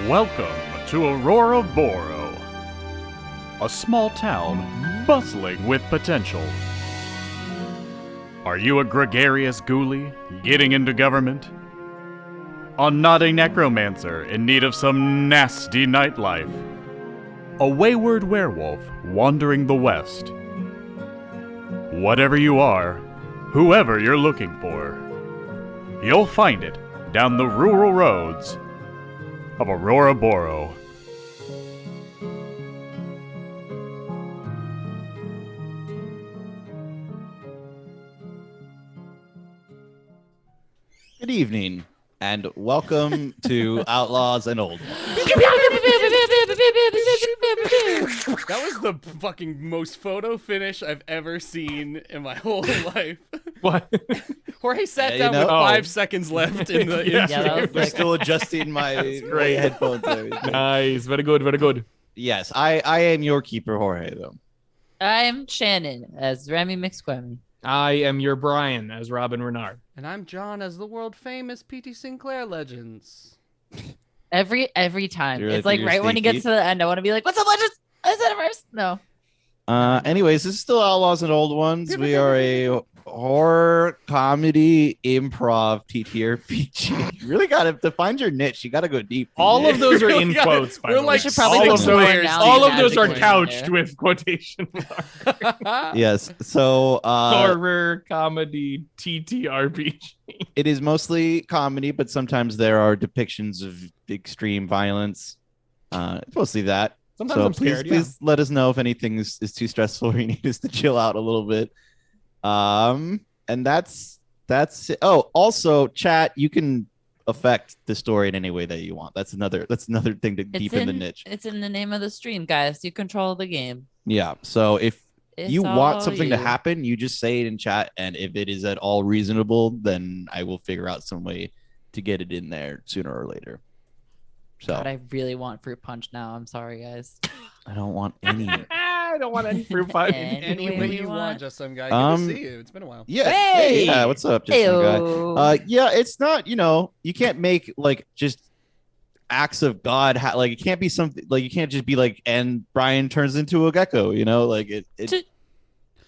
Welcome to Auroraboro, a small town bustling with potential. Are you a gregarious ghoulie getting into government? A nodding necromancer in need of some nasty nightlife? A wayward werewolf wandering the west? Whatever you are, whoever you're looking for, you'll find it down the rural roads of Auroraboro. Good evening, and welcome to Outlaws and Old. That was the fucking most photo finish I've ever seen in my whole life. What? Jorge sat down with 5 seconds left in the intro. We're still adjusting my headphones. There. Nice, very good, very good. Yes, I am your keeper, Jorge, though. I'm Shannon as Remy McSquemmy. I am your Brian as Robin Renard. And I'm John as the world famous P.T. Sinclair Legends. Every time. You're it's like like right when he gets to the end, I want to be like, what's up, Legends? I said it first. No. Anyways, this is still Outlaws and Old Ones. We are a horror, comedy, improv, TTRPG. You really got to find your niche. You got to go deep. All of those are in Yeah, quotes, by we're the way. like should probably all put of some those, more now all that of you those are added couched there. with quotation marks. Yes, so Horror, comedy, TTRPG. it is mostly comedy, but sometimes there are depictions of extreme violence. It's mostly that. Sometimes So I'm scared, please let us know if anything is too stressful or you need us to chill out a little bit. And that's it. Oh, also, chat, you can affect the story in any way that you want. That's another thing to deepen the niche. It's in the name of the stream, guys. You control the game. Yeah. So if It's you want all something to you. happen, you just say it in chat, and if it is at all reasonable, then I will figure out some way to get it in there sooner or later. So God, I really want fruit punch now. I'm sorry, guys. I don't want any. I don't want any fruit punch. Any way way you you want, want. just some guy. Good to see you. It's been a while. Yeah. Hey! Yeah. What's up, just some guy? Heyo. Yeah, it's not, you can't make like just acts of God. Like it can't be something like you can't just be like, and Brian turns into a gecko, like it.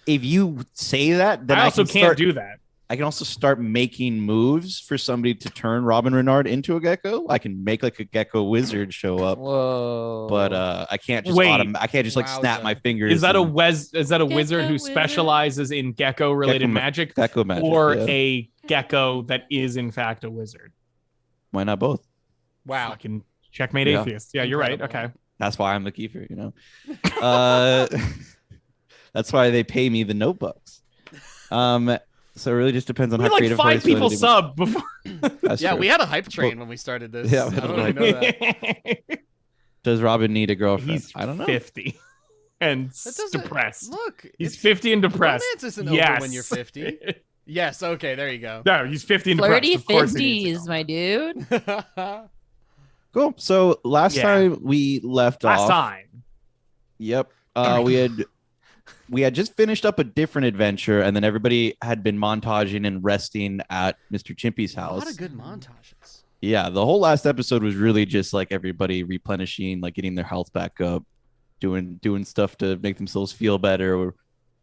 If you say that, then I also can can't start, do that. I can also start making moves for somebody to turn Robin Renard into a gecko. I can make like a gecko wizard show up, Whoa. but I can't just Wait. I can't just like snap Wowza. my fingers. Is that a and wizard who wizard. specializes in gecko-related Gecko magic, gecko magic? or yeah. a gecko that is in fact a wizard? Why not both? Wow. Fucking checkmate Yeah. atheist. Yeah, you're right. Incredible. Okay. That's why I'm the keeper, That's why they pay me the notebooks. So it really just depends on We how had like creative 5 Jorge's willing people to be. sub before. That's Yeah, true. we had a hype train when we started this. Yeah, I we had a don't hype really know that. Does Robin need a girlfriend? He's I don't know. 50 and That doesn't- depressed. Look, He's it's- 50 and depressed. Romance isn't Yes. over when you're 50. Yes, okay, there you go. No, he's 50 and Flirty depressed. Of course he needs 50s, to my dude. Cool. So last Yeah. time we left go. Last off. time. Yep. We had just finished up a different adventure, and then everybody had been montaging and resting at Mr. Chimpy's A house. lot of good montages. Yeah, the whole last episode was really just like everybody replenishing, like getting their health back up, doing stuff to make themselves feel better, or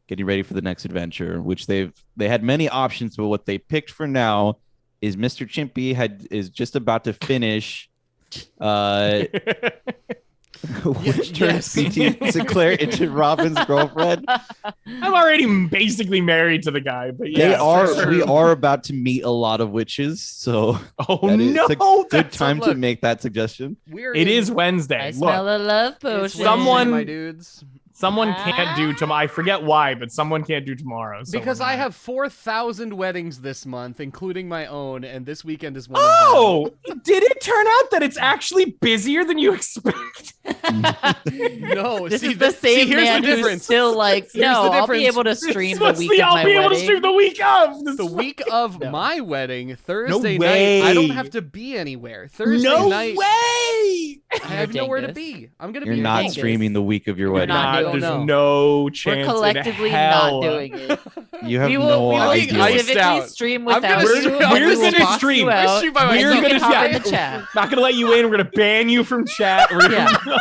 getting ready for the next adventure. Which they had many options, but what they picked for now is Mr. Chimpy is just about to finish, which turns PT Sinclair into Robin's girlfriend. I'm already basically married to the guy, but yeah. They are. for sure. We are about to meet a lot of witches, so Oh that is no! a good That's time to look. make that suggestion. We're It in- is Wednesday. I Look, smell a love it's potion. Wednesday, Someone- my dudes. someone can't do tomorrow. I forget why, but someone can't do tomorrow. so Because we're I not. have 4,000 weddings this month, including my own, and this weekend is one Oh, did it turn out that it's actually busier than you expect? of them. No, This see, is the see, same here's man the who's difference. still like, Here's no, the I'll be difference. able to stream the What's week of I'll my be able to wedding. stream the week of. This The is- week of No. my wedding, Thursday way. night, I don't have to be anywhere. Thursday No night, way! I have nowhere to be. I'm gonna You're be. not in Vegas. streaming the week of your You're wedding. not doing There's it. no chance. We're collectively in hell. not doing it. You have we no will idea. iced specifically out. stream I'm without gonna you. stream- and we're we will gonna box stream. you I out. stream by and myself. you can hop in yeah. the chat. Not gonna let you in. We're gonna ban you from chat. We're gonna, Yeah.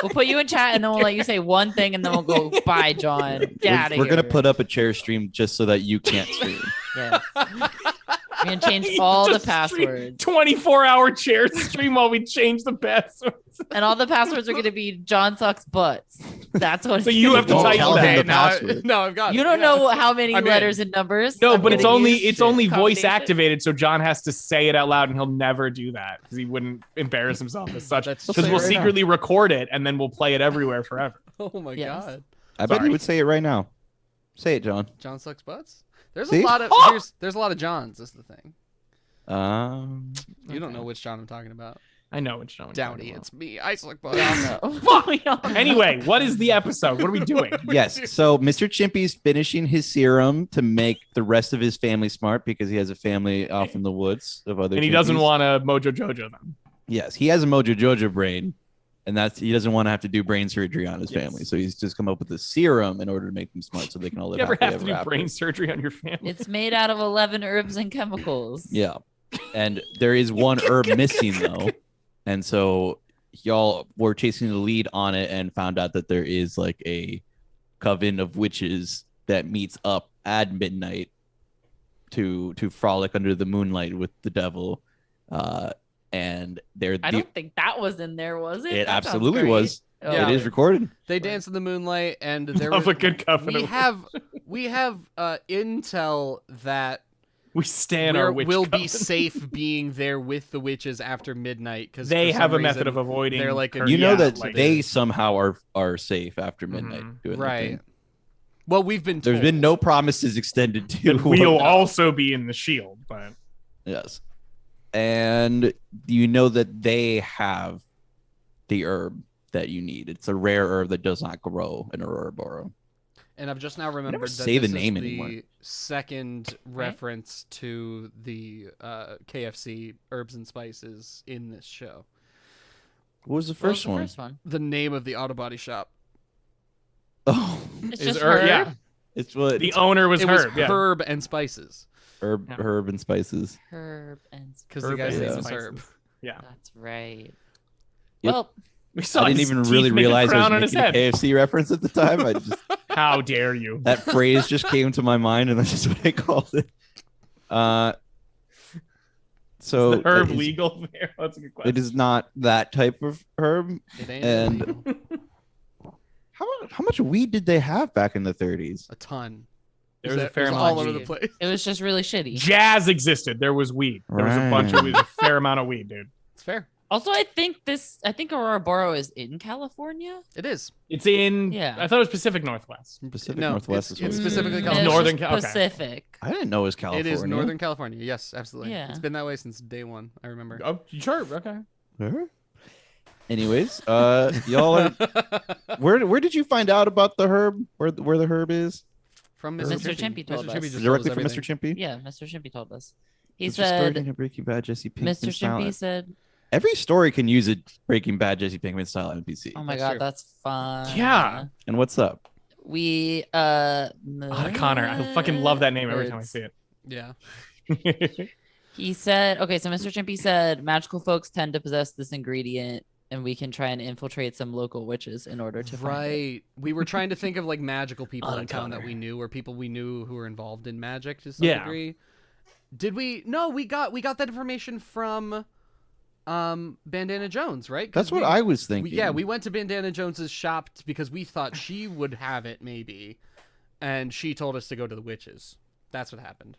We'll put you in chat and then we'll let you say one thing and then we'll go, bye, John. Get out of here. We're gonna put up a chair stream just so that you can't stream. Yes. We're going to change all the Just passwords. 24-hour chair stream while we change the passwords. And all the passwords are going to be John sucks butts. That's what So it's you gonna have to be. Don't type tell that. him the now, password. no, I've got. You it. don't Yeah. know how many I'm in. letters and numbers. No, I'm but it's gonna only use. voice Combination. activated, so John has to say it out loud, and he'll never do that because he wouldn't embarrass himself as such. That's Because true. we'll Fair enough. secretly record it and then we'll play it everywhere forever. Oh my Yes. god. I bet Sorry. he would say it right now. Say it, John. John sucks butts. There's See? a lot of Oh! there's a lot of Johns. Is the thing. You don't Okay. know which John I'm talking about. I know it's John. Downey, it's me. I suck butts. No. Anyway, what is the episode? What are we doing? Yes. So Mr. Chimpy's finishing his serum to make the rest of his family smart because he has a family off in the woods of other. And he doesn't Chimpies. want a Mojo Jojo them. Yes, he has a Mojo Jojo brain, and he doesn't want to have to do brain surgery on his Yes. family. So he's just come up with a serum in order to make them smart, so they can all live You ever happily have to ever do after. brain surgery on your family? It's made out of 11 herbs and chemicals. Yeah, and there is one herb missing though, and so y'all were chasing the lead on it and found out that there is like a coven of witches that meets up at midnight to frolic under the moonlight with the devil. And they're I don't think that was in there, was it? it That sounds absolutely great. was. Oh. Yeah. It is recorded. They dance in the moonlight, and there Love was, a good coven. we have intel that We stand our witch we'll be coven. safe being there with the witches after midnight because They have a method of avoiding. they're like a- You know Yeah, that like- they somehow are safe after midnight. Mhm. Doing their right. thing. Well, we've been There's told. been no promises extended to. And we'll what- also be in the shield, but Yes. And you know that they have the herb that you need. It's a rare herb that does not grow in Auroraboro. And I've just now remembered that say the this name is anymore. the second reference to the KFC herbs and spices in this show. What was the What was first the one? first one? The name of the auto body shop. Oh, It's is just Herb? herb. Yeah, it's what the owner was It Herb. was Yeah. herb and spices herb and spices. Herb and because the Herb guy's and name was spices. Herb. Yeah, That's right. Yep. Well, we saw. I didn't his even teeth really make a realize I crown on was his making a head. KFC reference at the time. I just How dare you? that phrase just came to my mind, and that's just what I called it. So Is the herb it is- legal there? That's a good question. It is not that type of herb. It ain't And- illegal. How much weed did they have back in the 30s? A ton. There was a It fair was amount. all of over the weed. place. it was just really shitty. Jazz existed. There was weed. There was a bunch of weed. A fair amount of weed, dude. It's fair. Also, I think Auroraboro is in California. It is. It's in. Yeah. I thought it was Pacific Northwest. Pacific No, Northwest it's is what it is. specifically It's California. Northern just Cal- okay. Pacific. I didn't know it was California. It is Northern California. Yes, absolutely. Yeah. It's been that way since day one. I remember. Oh, sure. Okay. Huh? Anyways, y'all are where did you find out about the herb? Where the herb is? From Mr. Mr. Chimpy told Mr. us. Chimpy just Directly told from us Mr. everything. Chimpy? Yeah, Mr. Chimpy told us. He It's a story said, in a Breaking Bad Jesse Pinkman Mr. style. Chimpy said, Every story can use a Breaking Bad Jesse Pinkman style NPC. oh my That's God, true. that's fun. Yeah. And what's up? We, Oh, Connor. I fucking love that name every time I see Yeah. it. He said, okay, so Mr. Chimpy said magical folks tend to possess this ingredient and we can try and infiltrate some local witches in order to find it. Right. We were trying to think of like magical people Oh, in town that Connor. we knew or people we knew who were involved in magic to some Yeah. degree. Did we? No, we got that information from Bandana Jones, right? 'Cause That's what we- I was thinking. we went to Bandana Jones's shop because we thought she would have it maybe, and she told us to go to the witches. That's what happened.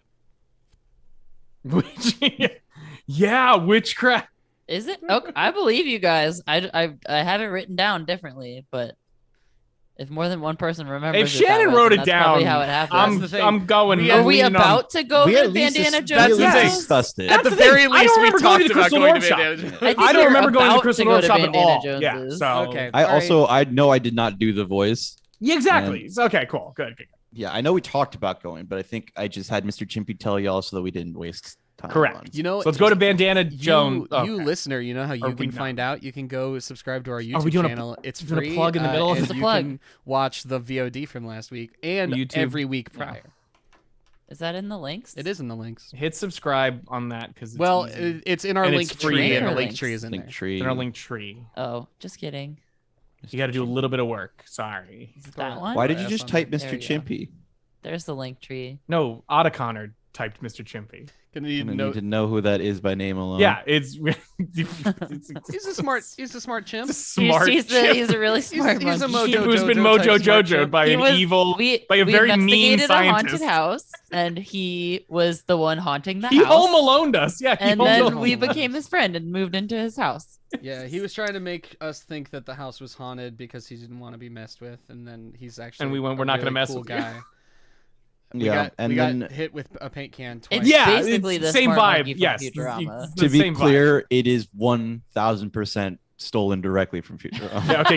Yeah, witchcraft. Is it? Okay, I believe you guys. I have it written down differently, but if more than one person remembers, If it that Shannon way, wrote then it that's probably down, how it happened. I'm the thing. I'm going. We- Are I'm we leaning on- about to go we to at least Bandana dis- Jones? we at least Yes. discussed it. At the the thing. very I least, don't we remember going to talked the about Crystal going to North shop. Bandana Jones. I think I don't you're remember going to about Crystal go North to shop at Bandana all. Yeah, Jones's. so Okay. I All also I know I did not do the voice. yeah, exactly. It's okay, cool, good. Yeah, I know we talked about going, but I think I just had Mr. Chimpy tell y'all so that we didn't waste time Correct. runs. You know, So let's go to Bandana Jones. You listener, you know how you Are we can not? find out? You can go subscribe to our we YouTube doing a- channel. It's doing a free. plug in the middle? And It's a you plug. can watch the VOD from last week and YouTube. every week Yeah. prior. Is that in the links? It is in the links. Hit subscribe on that because Well, it's in our And link it's free tree, and the there. link tree is in Link there. tree. in our link tree. Oh, just kidding. You got to do a little bit of work. Sorry. Is it that one? Why did you Yes, just on type there. Mr. There you go. Chimpy? There's the link tree. No, Otaconnor typed Mr. Chimpy. Gonna I need need no. to know who that is by name alone. Yeah, it's He's a smart. He's a smart chimp. smart. He's a really smart he's a monkey. Mojo who's been Jojo Mojo type smart Jojo'd chimp. by He an was- evil, we, by a we very mean investigated a haunted scientist. house, and he was the one haunting the He house. home aloned us. Yeah, he And home then aloned we us. became his friend and moved into his house. Yeah, he was trying to make us think that the house was haunted because he didn't want to be messed with, and then he's actually. And we went, a "We're not gonna really mess cool with you." guy. We Yeah, got, and we then got hit with a paint can twice. It's Yeah, basically it's the same smart vibe. monkey from Yes, Futurama. it's the to be same vibe. clear, it is 1,000% stolen directly from Futurama. Yeah, okay,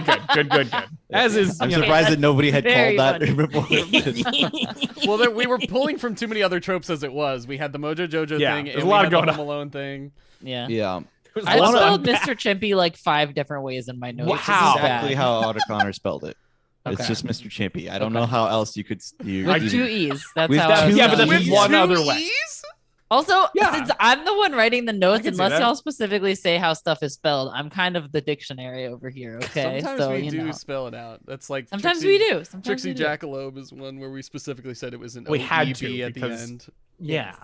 good. As is, I'm you know, surprised that nobody had very called that funny. before. Well, we were pulling from too many other tropes as it was. We had the Mojo Jojo Yeah, thing, there's and a we lot had the going Home Alone thing. Yeah. Yeah, there's a I lot spelled of- Mr. Chimpy like 5 different ways in my notes. Wow. This is exactly bad. how Otaconnor spelled it. It's Okay. just Mr. Chimpy. I don't know how else you could. You, With you- 2 E's. That's With how two I was E's. Yeah, but spelling that's it. one other way. E's? Also, Yeah. since I'm the one writing the notes, can see unless that. y'all specifically say how stuff is spelled, I'm kind of the dictionary over here. Okay, Sometimes so we you do know. spell it out. That's like Sometimes Trixie, we do. Sometimes Trixie we do. Jackalope is one where we specifically said it was an We had OEB to, at the because- end. Yeah.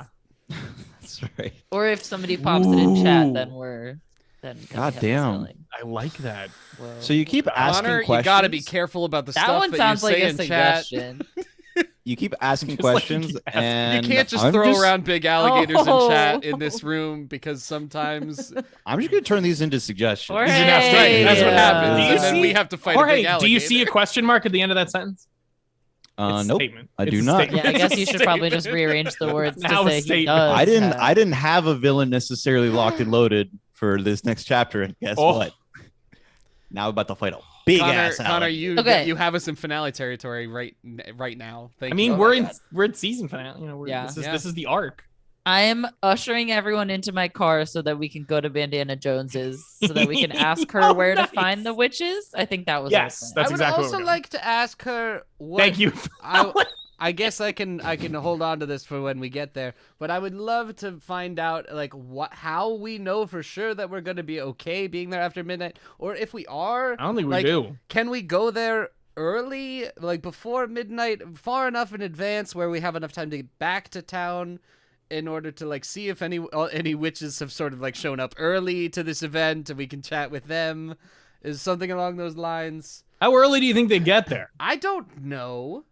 That's right. Or if somebody pops it in chat, Ooh. then we're then we God have the damn. spelling. I like that. Whoa. So you keep asking Connor, questions. you gotta be careful about the that stuff one that sounds you like say a in chat. suggestion. You keep asking Just like you questions, keep asking. and You can't just I'm throw around big alligators Oh. in chat in this room because sometimes I'm just gonna turn these into suggestions. Jorge. These are now straight. That's what Yeah. happens. Do you And then see- we have to fight a Jorge, big do alligator. you see a question mark at the end of that sentence? It's a Nope. statement. I It's do a not. statement. Yeah, I It's guess a you should probably just statement. rearrange the words to Now a say he statement. does. I didn't have a villain necessarily locked and loaded for this next chapter, and guess Oh. what? Now we're about to fight a big ass Connor, alligator. Okay. you have us in finale territory right now. Thank I mean, you. we're in season finale. You know, Yeah. this is the arc. I'm ushering everyone into my car so that we can go to Bandana Jones's, so that we can ask her Oh, where nice. to find the witches. I think that was our Yes, plan. that's I would exactly what also we're doing. like to ask her what. Thank you. I guess I can hold on to this for when we get there, but I would love to find out like how we know for sure that we're gonna be okay being there after midnight, or if we are. I don't think we like, do. Can we go there early, like before midnight, far enough in advance where we have enough time to get back to town, in order to like see if any witches have sort of like shown up early to this event, and we can chat with them. Is something along those lines? How early do you think they get there? I don't know.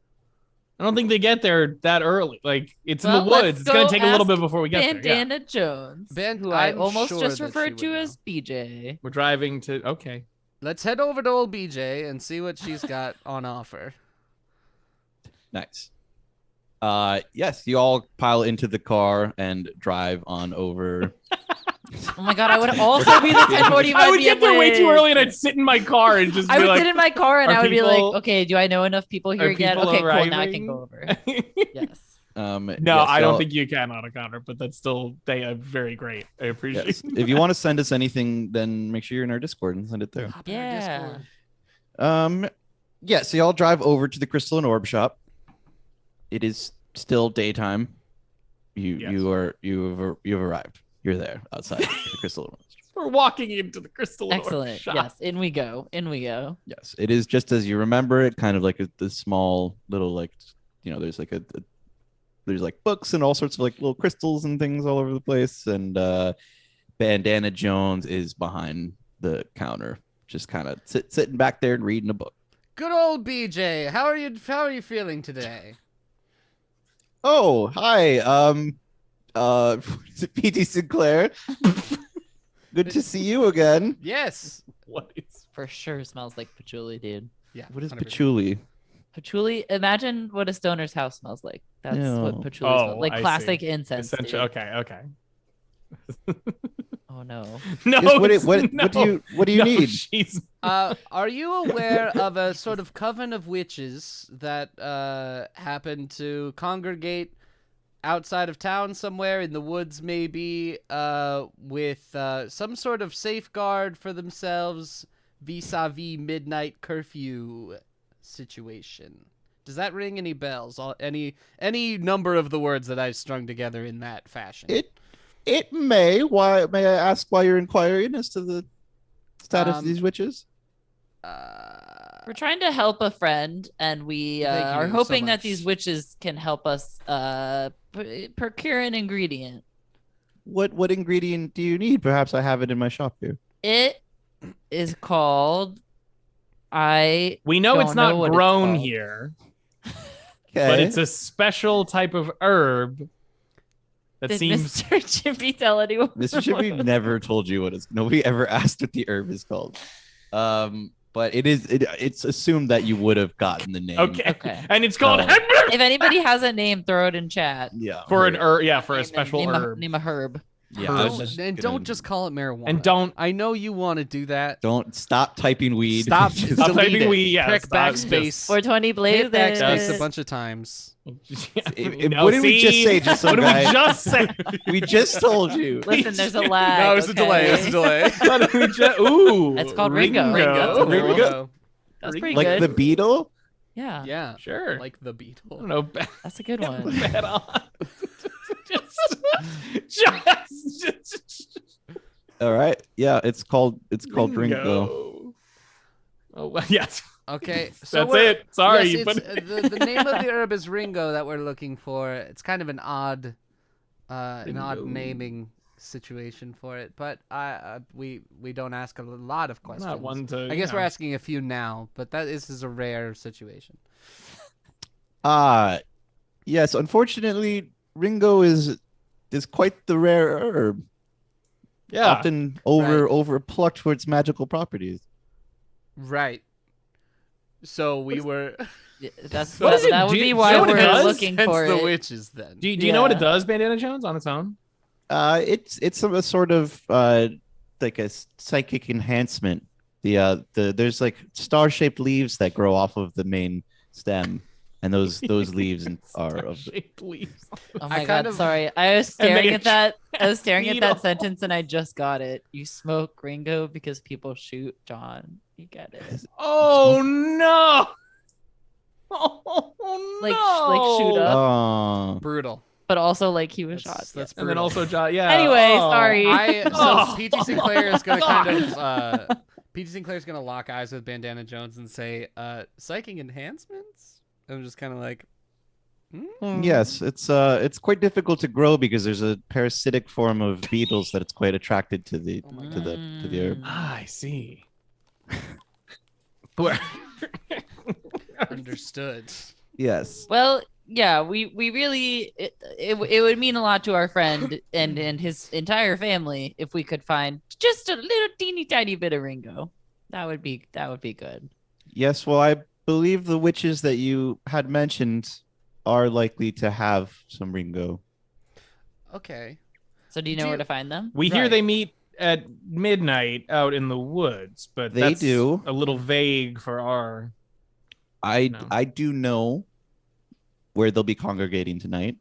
I don't think they get there that early. Like it's in Well, the let's woods. It's gonna go take a little ask bit before we get there. Yeah. Bandana Jones, Ben- who I I'm almost sure just that she referred would to know. as BJ. We're driving to. Okay. Let's head over to old BJ and see what she's got on offer. Nice. Yes, you all pile into the car and drive on over. Oh my god, I would also be the 1045 I would get there way too early, and I'd sit in my car and just I be would like, sit in my car and are I would be people- like, okay, do I know enough people here are yet? people Okay, cool, now I can arriving? go over. Yes. No, yes, I don't y'all- think you can on a counter, but that's still very great. I appreciate Yes. it. If you want to send us anything, then make sure you're in our Discord and send it there. Hop in our Yeah. Discord. Yeah, so y'all drive over to the Crystal and Orb shop. It is still daytime. You Yes. you've arrived. You're there outside the Crystal and Orb. We're walking into the Crystal Orb Excellent. shop. Yes, in we go. In we go. Yes, it is just as you remember it. Kind of like the small little there's like there's like books and all sorts of like little crystals and things all over the place. And Bandana Jones is behind the counter, just kind of sitting back there and reading a book. Good old BJ. How are you feeling today? Oh, hi. PT Sinclair. Good to see you again. Yes. What is? For sure smells like patchouli, dude. Yeah. What is 100%. patchouli? Patchouli, imagine what a stoner's house smells like. That's what Ew. patchouli smells like. I Classic see. incense. dude. Essential. Okay. Oh no. No. Yes, what no, do you no, need? She's Are you aware of a sort of coven of witches that happen to congregate outside of town somewhere in the woods, maybe, with some sort of safeguard for themselves vis-a-vis midnight curfew situation. Does that ring any bells? Any number of the words that I've strung together in that fashion? It may. Why may I ask why you're inquiring as to the status of these witches? We're trying to help a friend, and we Thank are you hoping so that much. these witches can help us procure an ingredient. What ingredient do you need? Perhaps I have it in my shop here. It is called. We know don't it's not know what it's grown called. here, Okay. but it's a special type of herb that Did seems. Mr. Chippy tell anyone? Mr. Chippy never told you what it's. Nobody ever asked what the herb is called. But it's assumed that you would have gotten the name. Okay. And it's called So- If anybody has a name, throw it in chat. Yeah. for an herb. Yeah, for a Name special name herb. Name a herb. Yeah. I was Don't, just and gonna- don't just call it marijuana. And don't I know you want to do that. Don't stop typing weed. Stop. Just- Stop delete typing it. weed, yeah, Click stop, backspace. 420 Blaze. Hit backspace Yes. a bunch of times. What did we just say? Just some what guy- did we just say? We just told you. Listen, there's a lag. No, it's a delay. It's a delay. What did we just? Ooh, It's called Ringo. Ringo. Ringo. That's pretty Like good. the beetle? Yeah, Yeah. Sure. Like the I beetle. don't know. Bad, that's a good one. bad on. just All right. Yeah, it's called Ringo. Oh well, yes. Okay. So That's we're- it. Sorry, yes, but it's, the name of the herb is Ringo that we're looking for. It's kind of an odd Ringo. naming situation for it, but we don't ask a lot of questions. not one to. I guess we're asking a few now, but this is a rare situation. Yes, unfortunately, Ringo is quite the rare herb. Yeah. Often over plucked for its magical properties. Right. So we were. Yeah, that's What does it that would do? be Do you why know what it we're does? looking Hence for the it. witches then. Do you know what it Yeah. does, Bandana Jones, on its own? It's a sort of like a psychic enhancement. There's like star-shaped leaves that grow off of the main stem, and those leaves are of Shaped leaves. Oh I my kind god, of- sorry. I was And staring they at that. I was staring at beetle. that sentence and I just got it. You smoke Ringo because people shoot John. You get it. Oh no! Oh no! Like shoot up. Oh, Brutal. But also like he was shot. That's And then brutal. also John. Yeah. Anyway, oh. sorry. So Oh. PT Sinclair is gonna kind God. of PT Sinclair's gonna lock eyes with Bandana Jones and say, psychic enhancements? I'm just kinda like yes, it's quite difficult to grow because there's a parasitic form of beetles that it's quite attracted to the Oh my to the herb. Ah, I see. Where- understood. Yes. Well, yeah, we really it would mean a lot to our friend and his entire family if we could find just a little teeny tiny bit of Ringo. That would be good. Yes, well, I believe the witches that you had mentioned are likely to have some Ringo. Okay. So do you know Do where you- to find them? We hear Right. they meet at midnight out in the woods, but They that's do. a little vague for our. I No. I do know where they'll be congregating tonight.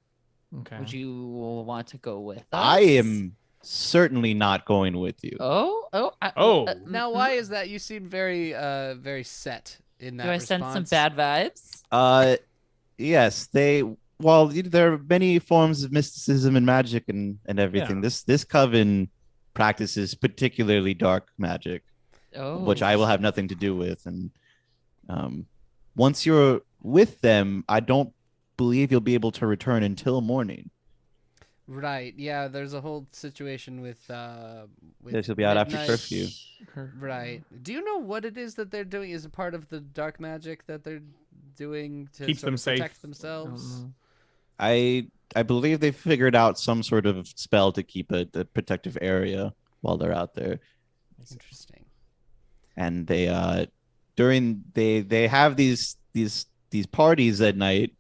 Okay. Would you want to go with us? I am certainly not going with you. Oh. Now why is that? You seem very very set in that Do I response. sense some bad vibes? Yes, well, there are many forms of mysticism and magic and everything. Yeah. This coven practices particularly dark magic, Oh. which I will have nothing to do with. And once you're with them, I don't believe you'll be able to return until morning. Right. Yeah, there's a whole situation with Yes, you'll be out after midnight. curfew. Right. Do you know what it is that they're doing? Is it part of the dark magic that they're doing to Keeps sort them of safe. protect themselves? I believe they figured out some sort of spell to keep a protective area while they're out there, Interesting. and they they have these parties at night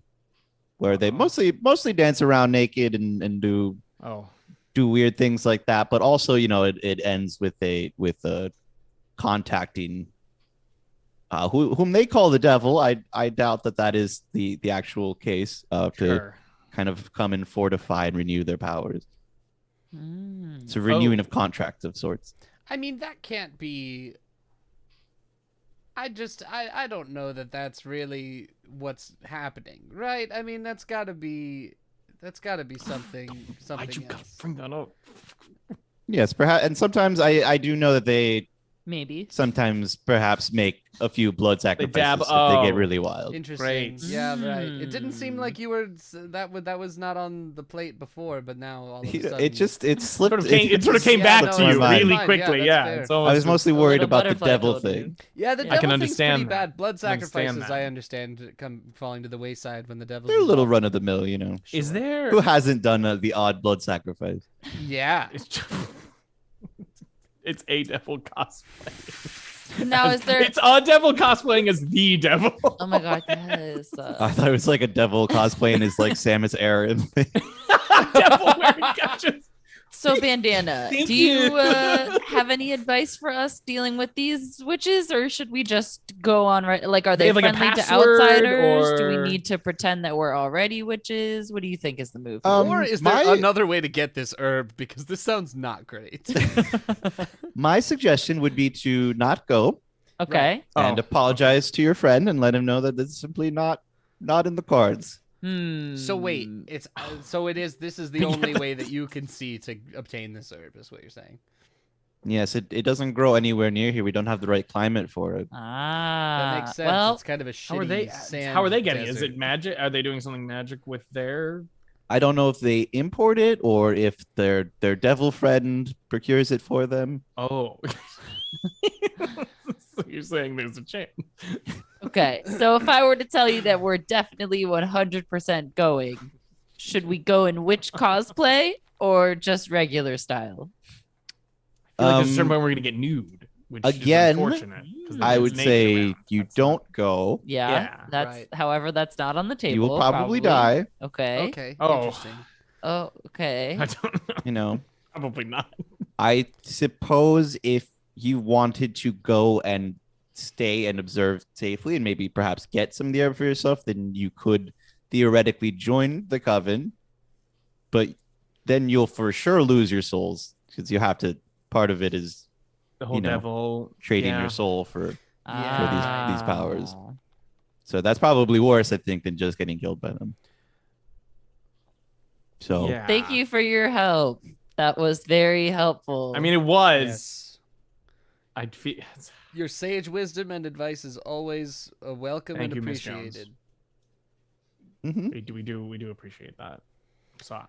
where they mostly dance around naked and do Oh. weird things like that. But also, it ends with a contacting whom they call the devil. I doubt that is the actual case to Sure. kind of come and fortify and renew their powers. Mm. It's a renewing of contracts of sorts. I mean, that can't be. I don't know that that's really what's happening, right? I mean, that's gotta be something Why'd you else. bring that up? Yes, perhaps, and sometimes I do know that they Maybe. sometimes perhaps make a few blood sacrifices dab- if they get oh. really wild. Interesting. Great. Yeah, right. It didn't seem like you were that was not on the plate before, but now all of a sudden It slipped. It sort of came Yeah, back no, to you it's fine. really Fine, quickly. yeah, Yeah, that's it's fair. almost, I was mostly a worried little about the butterfly devil told thing. me. Yeah, the I devil can thing's understand pretty that. bad. Blood I understand sacrifices, that. I understand, come falling to the wayside when the devil's They're a little involved. run of the mill, you know. Is there? Who hasn't done the odd blood sacrifice? Yeah. It's a devil cosplay. Now, is there? It's a devil cosplaying as the devil. Oh my god, yes. I thought it was like a devil cosplaying as like Samus Aran. Devil wearing gotchas. So, Bandana, Thank do you you. have any advice for us dealing with these witches, or should we just go on right? Like, are They they have, like, a friendly to password, outsiders? Do we or- need to pretend that we're already witches? What do you think is the move? Or is there my- another way to get this herb? Because this sounds not great. My suggestion would be to not go Okay. and Oh. apologize to your friend and let him know that this is simply not in the cards. So wait, it's so it is. This is the only way that you can see to obtain this herb, is what you're saying. Yes, it doesn't grow anywhere near here. We don't have the right climate for it. Ah, That makes sense. Well, It's kind of a shitty How are they? sand How are they getting? It? Is desert. it magic? Are they doing something magic with their? I don't know if they import it or if their devil friend procures it for them. Oh. So you're saying there's a chance? okay. So if I were to tell you that we're definitely 100% going, should we go in witch cosplay or just regular style? I feel like there's a certain Um, point we're gonna get nude, which again, is unfortunate. 'cause I it's would naked say around. you That's don't go. Yeah. Yeah, That's right. however, that's not on the table. You will probably die. Okay. Okay. Oh. Interesting. Oh, okay. I don't know. You know, Probably not. I suppose if you wanted to go and stay and observe safely and maybe perhaps get some of the herb for yourself, then you could theoretically join the coven. But then you'll for sure lose your souls because you have to. Part of it is The whole You know, devil trading yeah. your soul for. Yeah. these powers. Ah. So that's probably worse, I think, than just getting killed by them. So Yeah. Thank you for your help. That was very helpful. I mean, it was. Yes. I'd feel. Your sage wisdom and advice is always welcome Thank and you, Miss Jones. appreciated. mhm. We do appreciate that. So,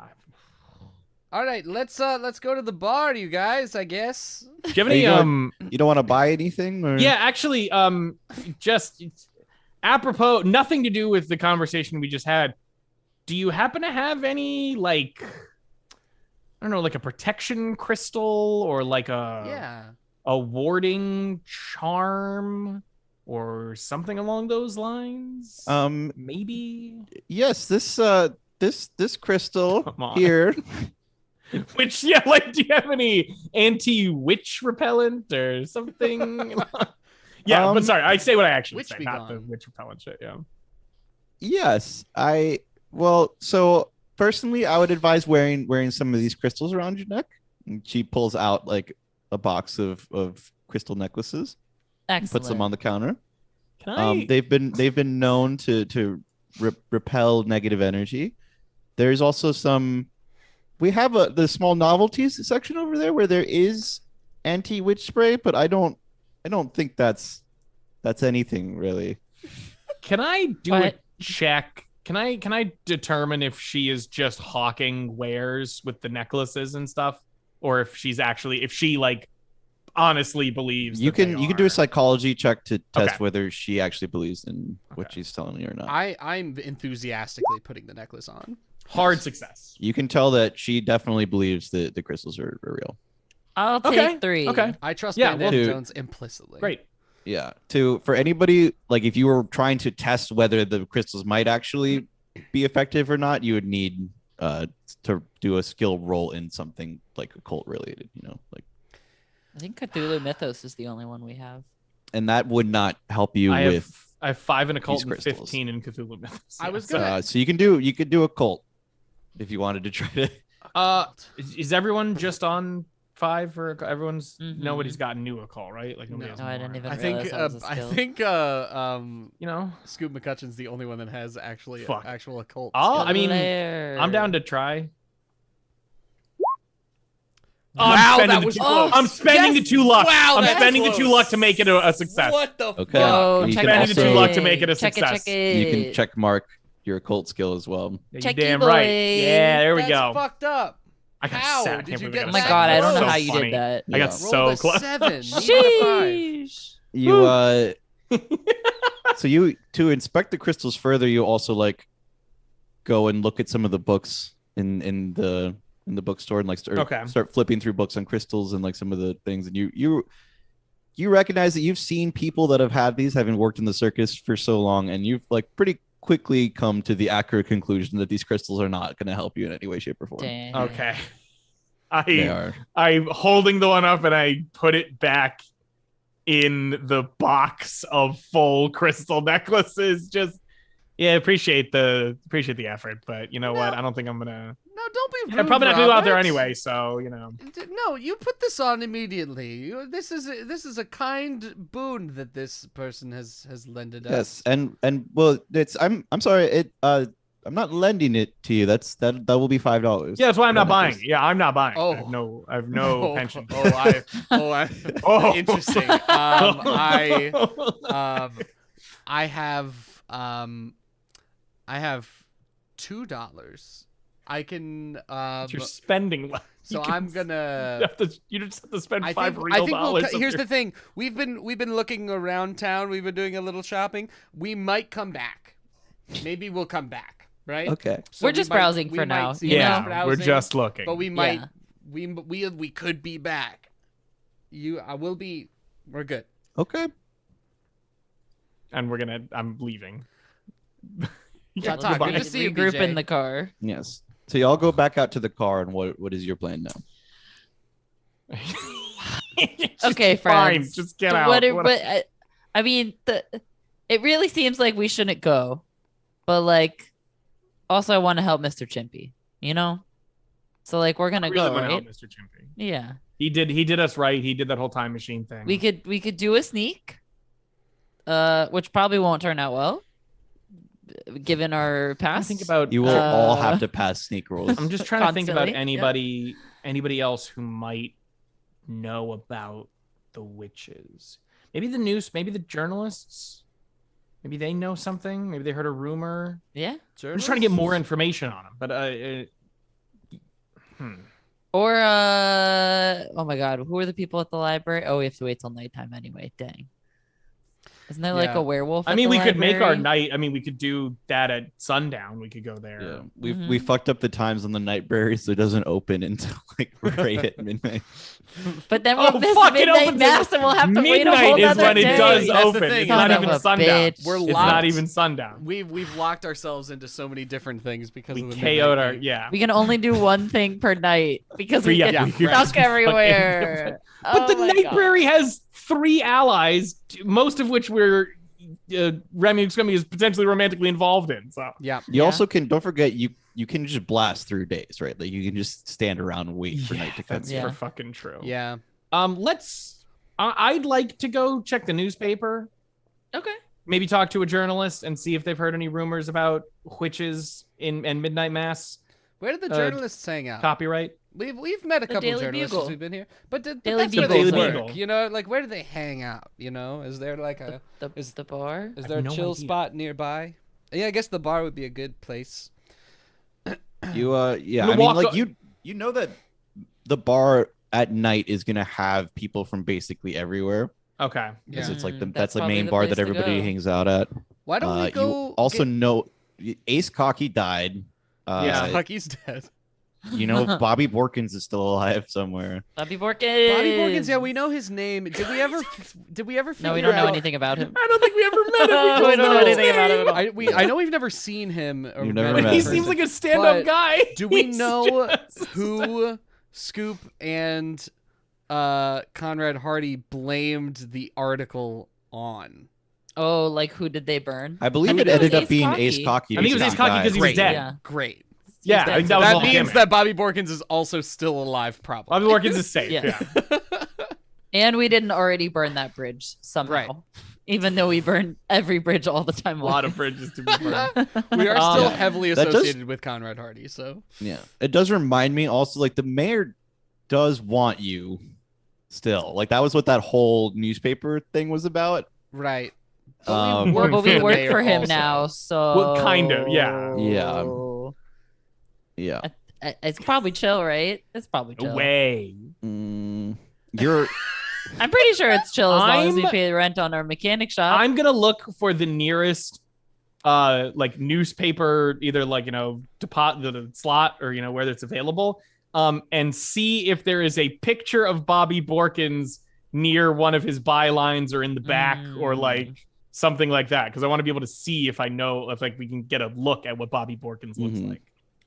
All right, let's go to the bar, you guys. I guess. do you have Are any you going- . You don't want to buy anything? Or? Yeah, actually, just apropos, nothing to do with the conversation we just had. Do you happen to have any like, I don't know, like a protection crystal or like Yeah. a warding charm or something along those lines? Maybe. Yes, this crystal Come on. here. Which, yeah, like, do you have any anti-witch repellent or something? Yeah, but sorry, I say what I actually Witch say, be not the gone. witch repellent shit. Yeah. Yes, so personally, I would advise wearing some of these crystals around your neck. And she pulls out like a box of crystal necklaces, excellent. puts them on the counter. Can I? They've been known to repel negative energy. There's also some. We have the small novelties section over there where there is anti-witch spray, but I don't think that's anything really. Can I do What? a check? Can I determine if she is just hawking wares with the necklaces and stuff, or if she like honestly believes You that they can do a are? psychology check to test Okay. whether she actually believes in what Okay. she's telling you or not. I'm enthusiastically putting the necklace on. Hard success. You can tell that she definitely believes that the crystals are real. I'll take Okay, 3. okay. I trust Yeah, Bandana well, dude. Jones implicitly. Great. Yeah. For anybody, like if you were trying to test whether the crystals might actually be effective or not, you would need to do a skill roll in something like occult related, like, I think Cthulhu Mythos is the only one we have. and that would not help you I with. have 5 in occult these and crystals. 15 in Cthulhu Mythos. I Yeah, was so- gonna- So you can do occult. if you wanted to try to. Is everyone just on 5 or everyone's Mhm. nobody's gotten new a call, right? Like nobody No. has No, I didn't more. even I realize think that was a I skill. think You know. Scoop McCutcheon's the only one that has actually Fuck. actual occult. I mean, Slayer. I'm down to try. Wow, I'm that spending was the close. I'm spending Yes! the 2 luck. Wow, I'm that's spending the close. 2 luck to make it a success. What the Okay. fuck? Yo, You check can it, also- check luck to make it a check success. Check it. You can check mark your occult skill as well. Yeah, Check you damn boy. right. Yeah, there we That's go. fucked up. I got How sad. I did can't you believe get I Oh got my that sad. god, I don't know close? how So you funny. did that. I got Yeah. so Rolled a close. 7. You got a 5. Sheesh. You so you to inspect the crystals further, you also like go and look at some of the books in the bookstore and like start flipping through books on crystals and like some of the things, and you recognize that you've seen people that have had these, having worked in the circus for so long, and you've like pretty quickly come to the accurate conclusion that these crystals are not going to help you in any way, shape, or form. Damn. Okay. They are. I'm holding the one up and I put it back in the box of full crystal necklaces. Just appreciate the effort, but you know what? I don't think I'm gonna. No, don't be rude. I'm probably not gonna go out there Robert. anyway, so you know. No, you put this on immediately. This is a kind boon that this person has lended us. Yes, and well, I'm sorry. I'm not lending it to you. That will be $5. Yeah, that's why I'm not That buying. necklace. Yeah, I'm not buying. Oh. I have no pension. Oh, interesting. I have $2. I can You're spending. so you can- I'm gonna You just have to spend I $5 think real we'll dollars. cut- here's the thing. We've been looking around town. We've been doing a little shopping. We might come back. Maybe we'll come back, right? Okay. So We're we just might- browsing we for might now, see you us Yeah, we're browsing, just looking. but we might Yeah. we could be back. We're good. Okay. And I'm leaving. Yeah, Let's good to see you, regroup BJ. in the car. Yes. So y'all go back out to the car, and what is your plan now? Okay, Fine, friends. just get So out. I mean, it really seems like we shouldn't go, but like, also I want to help Mr. Chimpy. You know, so like we're gonna I really go, wanna right? help Mr. Chimpy. Yeah, He did us right. He did that whole time machine thing. we could do a sneak, which probably won't turn out well, given our I past. think about You will all have to pass sneak rolls. I'm just trying to think about Constantly, anybody else who might know about the witches. Maybe the news, maybe the journalists. Maybe they know something. Maybe they heard a rumor. Yeah. I'm just trying to get more information on them. But Or oh my god, who are the people at the library? Oh, we have to wait till nighttime anyway. Dang. Isn't there like Yeah. a werewolf? I at mean, the we could make our library? night. I mean, we could do that at sundown. We could go there. Yeah, Mhm. we fucked up the times on the Nightberry, so it doesn't open until like right at midnight. But then Oh, we'll miss fuck, it midnight opens mass, and we'll have to wait a whole Midnight is other when it day. does That's the open. thing. It's not Son of even a sundown. bitch. We're It's locked. not even sundown. We've locked ourselves into so many different things because We of the KO'd our midnight. yeah. We can only do one thing per night because we Yeah, get yeah, stuck everywhere. But Oh the my God. Nightberry has 3 allies, most of which we're Remy McSquemmy is potentially romantically involved in. So Yeah. You Yeah. also don't forget you can just blast through days, right? Like you can just stand around and wait for night to come. that's Yeah. for fucking true. Yeah. I'd like to go check the newspaper. Okay. Maybe talk to a journalist and see if they've heard any rumors about witches and midnight mass Where did the journalists hang out? copyright. We've met a The couple Daily journalists Bugle. since we've been here, but Daily that's where Bugle. they Daily work. Bugle. You know, like where do they hang out? You know, is there like a The bar. is I there a have no chill idea. spot nearby? Yeah, I guess the bar would be a good place. You yeah, I'm I gonna mean walk like up- you know that the bar at night is gonna have people from basically everywhere. Okay. Because Yeah. it's like Mm, that's that's the probably main the bar place that to everybody go. hangs out at. Why don't we go? You also know Ace Cocky died. Yeah. Hucky's dead. You know Bobby Borkins is still alive somewhere. Bobby Borkins. Bobby Morgans. Yeah, we know his name. Did we ever? No, we figure don't know out- anything about him. I don't think we ever met him. We don't know anything about him at all. I know we've never seen him. Or You've never him met in He him. person. seems like a stand-up But guy. Do we He's know just- who Scoop and Conrad Hardy blamed the article on? Oh, like who did they burn? I believe think it it was ended up Ace being Cocky. Ace Cocky. I think it was because Ace Cocky he because he was died. dead. Yeah. Great. Yeah, I think that was That all means gimmick. that Bobby Borkins is also still alive, probably. Bobby Borkins is safe. Yeah. Yeah. And we didn't already burn that bridge somehow. Right. Even though we burn every bridge all the time. A lot of bridges to be burned. We are still Yeah. heavily That does- associated with Conrad Hardy, so Yeah, it does remind me also like the mayor does want you still. Like that was what that whole newspaper thing was about. right. Um, work But for we the work mayor for him also. now, so Well, kind of, yeah. Yeah. It's probably chill, right? It's probably No chill. way. You're I'm pretty sure it's chill as long as we I'm- pay the rent on our mechanic shop. I'm gonna look for the nearest like newspaper, either like the slot or where it's available, and see if there is a picture of Bobby Borkins near one of his bylines or in the back or like something like that, because I want to be able to see if I know if like we can get a look at what Bobby Borkins looks Mhm. like.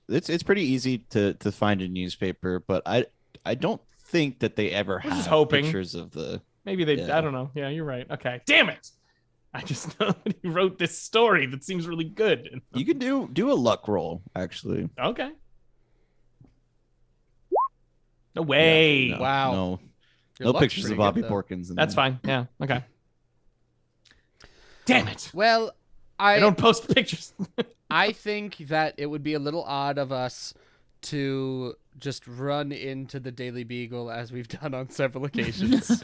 it's pretty easy to find a newspaper, but I don't think that they ever We're just have hoping. pictures of the. Maybe they. Yeah. I don't know. Yeah, you're right. Okay. Damn it! I just know that he wrote this story that seems really good. You can do a luck roll actually. Okay. No way. Yeah, no, Wow. No, Your no luck's pictures pretty of Bobby good, though. Borkins. In That's there. fine. Yeah. Okay. Damn it! Well, I don't post pictures. I think that it would be a little odd of us to just run into the Daily Beagle as we've done on several occasions.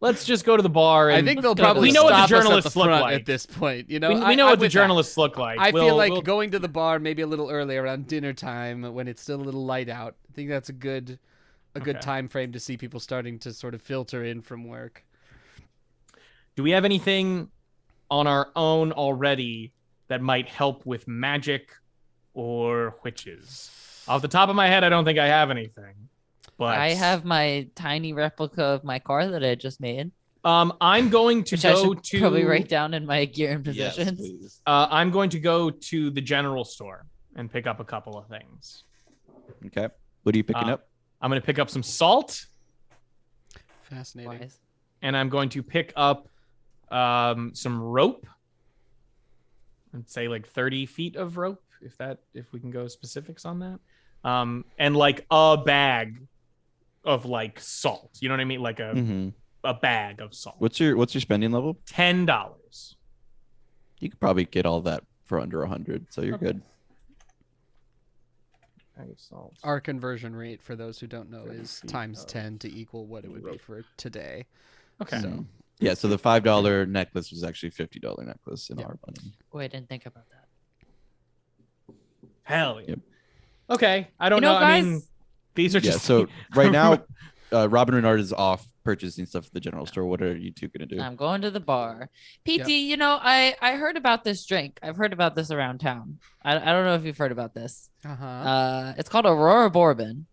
Let's just go to the bar. And I think they'll go to probably We know what the stop us at journalists the look front like. at this point. You know, we know what the with that. journalists look like. I We'll- feel like we'll- going to the bar maybe a little early around dinner time when it's still a little light out. I think that's a good Okay. time frame to see people starting to sort of filter in from work. Do we have anything on our own already that might help with magic or witches? Off the top of my head, I don't think I have anything. But I have my tiny replica of my car that I just made, I'm going to which I go should to probably write down in my gear and Yes, possessions. please. I'm going to go to the general store and pick up a couple of things. Okay. What are you picking Uh, up? I'm going to pick up some salt, Fascinating. Wise. and I'm going to pick up some rope. I'd say like 30 feet of rope, if we can go specifics on that. And like a bag of like salt. You know what I mean? Like a bag of salt. What's your spending level? $10. You could probably get all that for under 100, so you're Okay. good. Bag of salt. Our conversion rate, for those who don't know, 30 is feet times of 10 to equal what it would be rope. for today. Okay. So, yeah, so the $5 necklace was actually $50 necklace in Yeah. our money. Oh, I didn't think about that. Hell yeah. Yep. Okay. I don't You know, know. I mean, guys- these are Yeah, just so right now, Robin Renard is off purchasing stuff at the general store. What are you two going to do? I'm going to the bar. PT, I heard about this drink. I've heard about this around town. I don't know if you've heard about this. Uh-huh. It's called Aurorabourbon.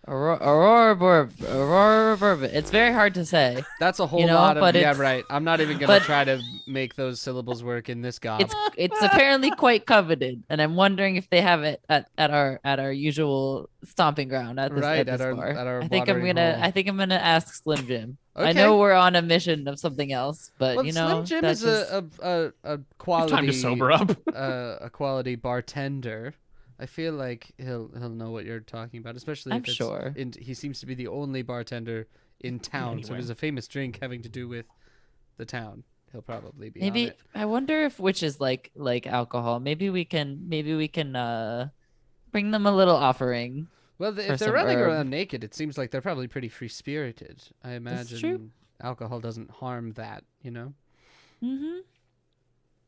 Aurorabourbon. It's very hard to say. That's a whole you know, lot of but yeah, it's- right. I'm not even gonna but- try to make those syllables work in this gob. It's apparently quite coveted, and I'm wondering if they have it at our usual stomping ground at this, Right, at this at our- bar. at our I think I'm watering gonna hole. I think I'm gonna ask Slim Jim. I Okay. know we're on a mission of something else, but well, you know Slim Jim that's is just- a quality time to sober up. a quality bartender. I feel like he'll know what you're talking about, especially I'm if it's sure. he seems to be the only bartender in town. So if Anyway. there's a famous drink having to do with the town, he'll probably be on Maybe it. I wonder if witches like alcohol. Maybe we can bring them a little offering. Well, for if they're some running herb. around naked, it seems like they're probably pretty free spirited. I true. imagine alcohol doesn't harm that, you know. Mm-hmm.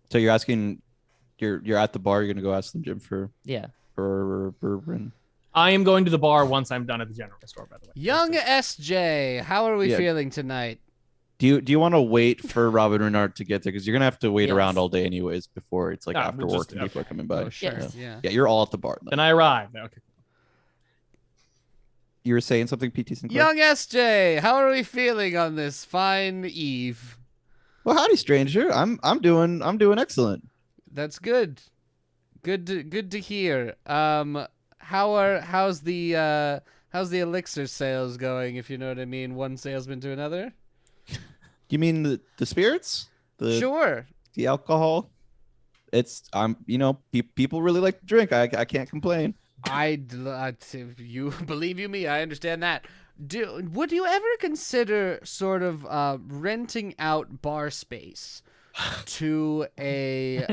So you're asking, you're at the bar. You're going to go ask them, Jim, for Yeah. bourbon. I am going to the bar once I'm done at the general store, by the way. Young SJ, how are we Yeah. feeling tonight? Do you want to wait for Robin Renard to get there? Because you're going to have to wait Yes. around all day anyways before it's like Ah, after we'll work just- and people are okay. coming by. Oh, sure. Yes. Yeah. Yeah, you're all at the bar. Then. Then I arrive. Okay. You were saying something, PT Sinclair? Young SJ, how are we feeling on this fine eve? Well, howdy, stranger. I'm doing excellent. That's good. Good to hear. How's the elixir sales going, if you know what I mean? One salesman to another? You mean the spirits? Sure. The alcohol? It's people really like to drink. I can't complain. You believe you me, I understand that. Would you ever consider sort of renting out bar space to a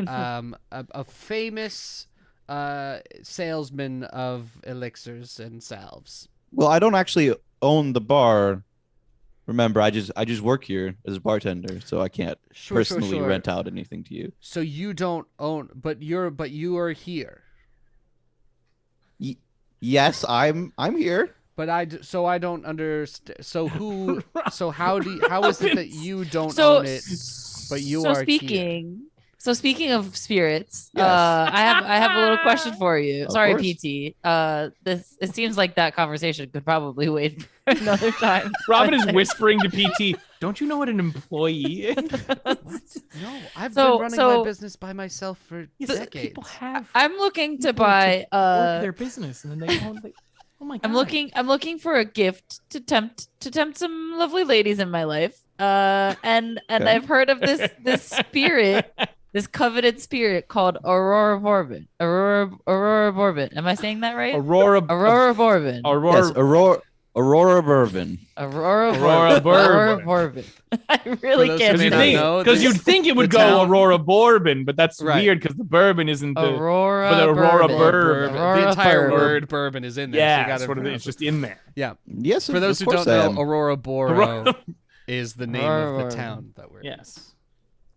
famous salesman of elixirs and salves? Well, I don't actually own the bar. Remember, I just work here as a bartender, so I can't personally rent out anything to you. So you don't own, but you are here. Yes, I'm here. But I don't understand. So how is it that you don't So- own it, but you So are speaking. So speaking of spirits, Yes. I have a little question for you. Of Sorry, course. PT. It seems like that conversation could probably wait for another time. Robin is whispering to PT, "Don't you know what an employee is?" No, I've So- been running so- my business by myself for decades. People have I'm looking to people buy work their business, and then they own. Oh my god! I'm looking for a gift to tempt some lovely ladies in my life. And Okay. I've heard of this spirit, this coveted spirit called Aurorabourbon. Aurorabourbon. Am I saying that right? Aurorabourbon. Yes, Aurorabourbon. Aurorabourbon. I really those can't who may say not it. know, Because you'd think it would the go town- Aurorabourbon, but that's Right. weird because the bourbon isn't the. Aurorabourbon. Aurorabourbon. The entire Bourbon. word bourbon is in there. Yeah, so you that's gotta what it is. pronounce It's just in there. Yeah. Yes, For those of who course don't I know, am. Auroraboro is the name of the Aurora. town that we're in. Yes.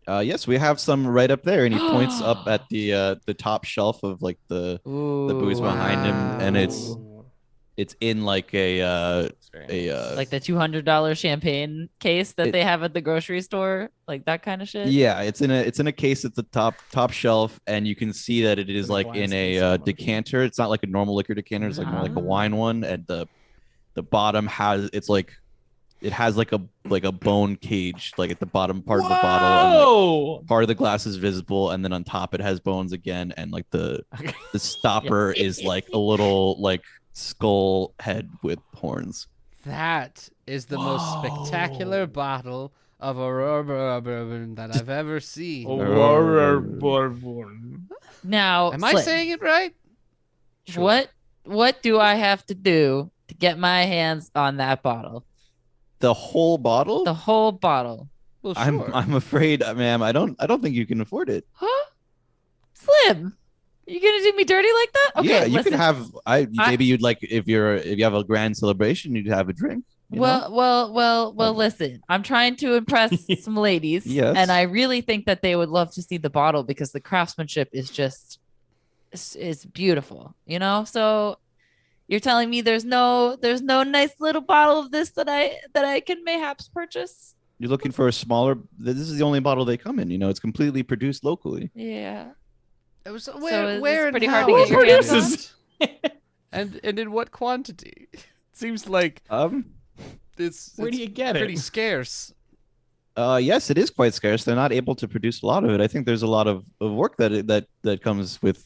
Yes, we have some right up there, and he points up at the top shelf of like the booze behind him, and it's in like a like the $200 champagne case that they have at the grocery store, like that kind of shit. yeah, it's in a case at the top shelf, and you can see that it is In a like glass in case, a okay. decanter. It's not like a normal liquor decanter. It's like more like a Ah. wine one, and the bottom has it has like a bone cage like at the bottom part of the bottle, and like, Whoa! part of the glass is visible, and then on top it has bones again, and like the stopper is like a little like skull head with horns. That is the most spectacular bottle of Aurorabourbon that I've ever seen. Aurorabourbon. Now, Am I Flip, saying it right? what do I have to do to get my hands on that bottle? The whole bottle? The whole bottle. Well, sure. I'm afraid, ma'am, I don't think you can afford it. Huh? Slim, you gonna do me dirty like that? Okay, Yeah, you listen. could have maybe you'd like if you have a grand celebration, you'd have a drink. you know? Well, listen. I'm trying to impress some ladies, Yes. and I really think that they would love to see the bottle because the craftsmanship is just is beautiful, you know? So you're telling me there's no nice little bottle of this that I can mayhaps purchase? You're looking for a smaller. This is the only bottle they come in. It's completely produced locally. Yeah. It was, it's where and pretty how? hard to get Who your hands on? produces? And in what quantity? It seems like it's Where do you get pretty it? scarce. Yes, it is quite scarce. They're not able to produce a lot of it. I think there's a lot of work that comes with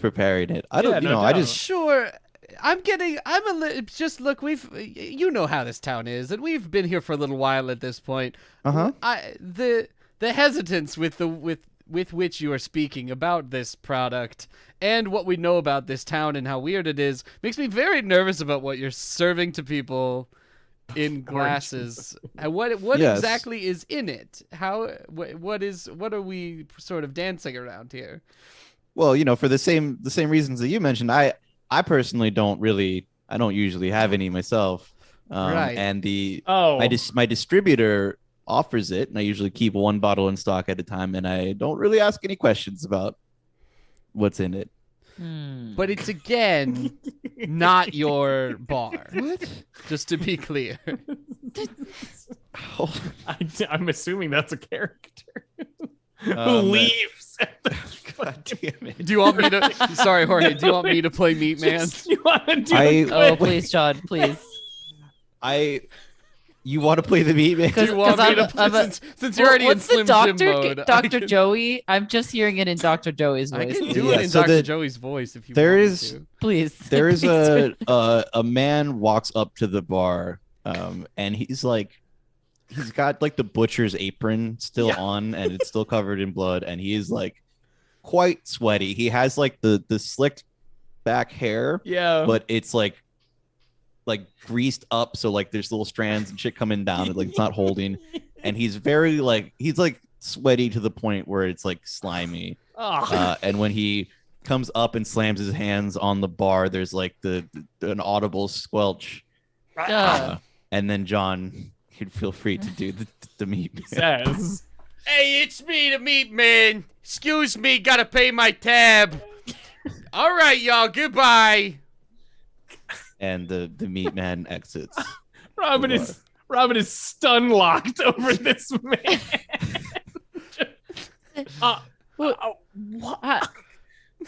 preparing it. I don't, Yeah, no I doubt. just Sure. Just look, you know how this town is, and we've been here for a little while at this point. Uh-huh. The hesitance with which you are speaking about this product and what we know about this town and how weird it is makes me very nervous about what you're serving to people in glasses. And what Yes. exactly is in it? What are we sort of dancing around here? Well, for the same reasons that you mentioned, I personally don't usually have any myself. Right. And Oh, my distributor offers it, and I usually keep one bottle in stock at a time, and I don't really ask any questions about what's in it. But it's again not your bar. What? Just to be clear. I'm assuming that's a character who Um, leaves. God damn it. Do you want me to? Sorry, Jorge. Do you want me to play Meatman? You want to do I- it Oh, quick? please, John, please. You want to play the meat man? Do you want me to? Since you're already in What's the Slim Doctor Jim mode, I Dr. can- Joey? I'm just hearing it in Dr. Joey's I voice. can do Yeah, it in so Dr. the- Joey's voice if you there want me is- to. Please. There is Please. a man walks up to the bar, and he's got like the butcher's apron still on, and it's still covered in blood, and he is like quite sweaty. He has like the slicked back hair, Yeah. but it's like greased up, so like there's little strands and shit coming down, and like it's not holding. And he's very like sweaty to the point where it's like slimy. And when he comes up and slams his hands on the bar, there's like an audible squelch. And then John, you'd feel free to do the meat. Says, Hey, it's me, the Meatman. Excuse me, gotta pay my tab. All right, y'all, goodbye. And the Meatman exits. Robin is stun locked over this man. What?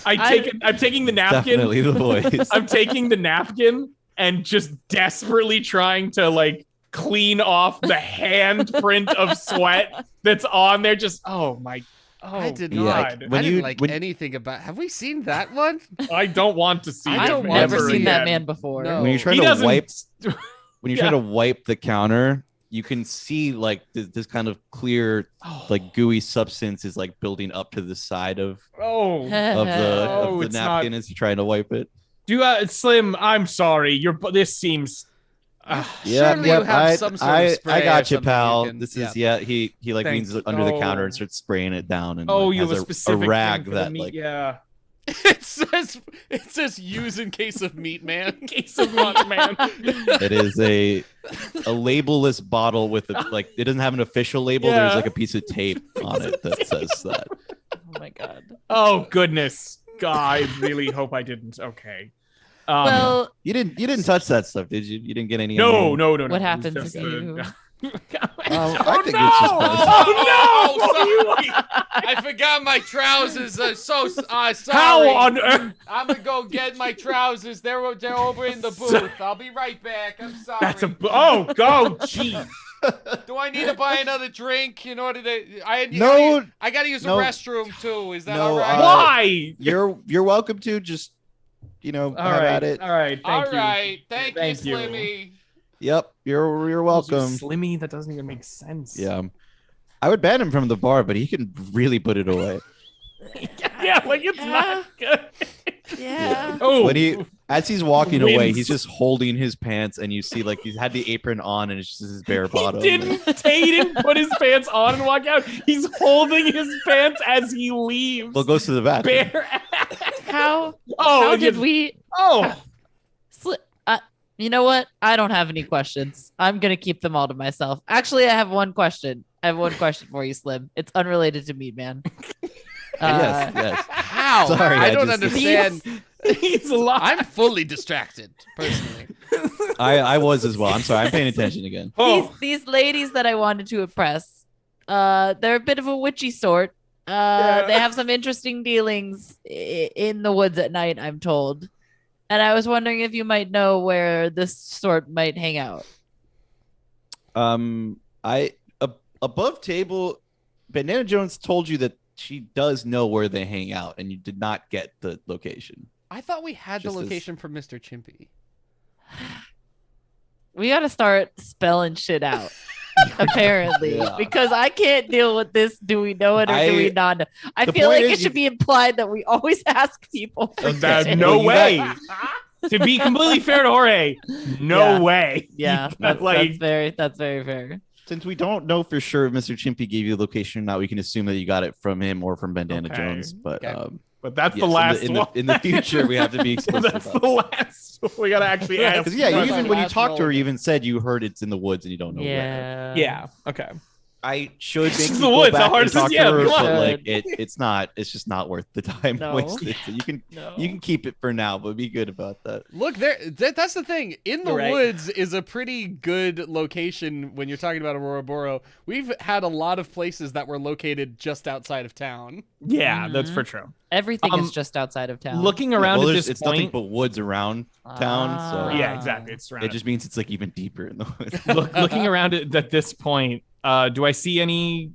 I'm taking the napkin. Definitely the voice. I'm taking the napkin and just desperately trying to like clean off the handprint of sweat that's on there. Just I did yeah. not. God. I didn't like anything about. Have we seen that one? I don't want to see. I it don't I've never ever seen that again. man before. No. When you try He to doesn't- wipe, when you try Yeah. to wipe the counter, you can see like this kind of clear, like gooey substance is like building up to the side of Oh, the it's napkin as you're trying to wipe it. Slim? I'm sorry. This seems. Surely you have some sort of spray I or got you, something pal. you can- This is yeah. He like Thanks. leans under the counter Oh. and starts spraying it down, and Oh, like, you have has a specific rag thing for the that meat. like Yeah. It says use in case of Meatman. Case of Meatman. it is a labelless bottle with like it doesn't have an official label. Yeah. There's like a piece of tape on it that says that. Oh my god. Oh goodness, God! I really hope I didn't. Okay. Well, You didn't touch that stuff, did you? You didn't get any. No. what It was happens just if you? I think no! it's just. Oh, sorry. I forgot my trousers. Sorry. How on earth? I'm gonna go get my trousers. They're over in the booth. I'll be right back. I'm sorry. Go, gee. Do I need to buy another drink in order to? I gotta use the No. restroom too. Is that No, all right? Why? You're welcome to just All have right. at it. All right. Thank you. All right. Thank you, Thank you. Slimmy. Yep, you're welcome. Slimmy, that doesn't even make sense. Yeah, I would ban him from the bar, but he can really put it away. Yeah, like it's not good. Yeah. Oh, When as he's walking away, Wins. he's just holding his pants, and you see like he's had the apron on, and it's just his bare bottom. he didn't put his pants on and walk out. He's holding his pants as he leaves. Well, goes to the bathroom. Bare. How Oh, did we? Oh, You know what? I don't have any questions. I'm gonna keep them all to myself. Actually, I have one question. I have one question for you, Slim. It's unrelated to Meatman. Yes. How? Sorry, I I don't just- understand. he's alive. I'm fully distracted, personally. I was as well. I'm sorry. I'm paying attention again. Oh, These ladies that I wanted to impress, they're a bit of a witchy sort. Yeah. They have some interesting dealings in the woods at night, I'm told. And I was wondering if you might know where this sort might hang out. Above table, Banana Jones told you that she does know where they hang out, and you did not get the location. I thought we had the Just as- location for Mr. Chimpy. We got to start spelling shit out. Apparently, Yeah. because I can't deal with this. Do we know it or do we not know? I The feel point like is it should be implied that we always ask people. For There's shit. no Well, you way. To be completely fair to Jorge, no Yeah. way. Yeah, That's that's very fair. Since we don't know for sure if Mr. Chimpy gave you the location or not, we can assume that you got it from him or from Bandana Okay. Jones. But Okay. But that's yes, the last in one. the future, we have to be explicit. That's about the last. We gotta actually ask. Because yeah, That's even our when you last talked to her, roll. you even said you heard it's in the woods and you don't know where. Yeah. Yeah. Okay. I should make It's you the go woods, back how hard and is it? talk to Yeah, her, come on. but like it's just not worth the time No. wasted. So you can keep it for now, but be good about that. Look, that's the thing. In the You're right. woods is a pretty good location when you're talking about Auroraboro. We've had a lot of places that were located just outside of town. Yeah, that's Mhm. for true. Everything Um, is just outside of town. Looking around well, at there's- this it's nothing point, but woods around town, so yeah, exactly. It's it surrounded. just means it's like even deeper in the woods. Looking around at this point, do I see any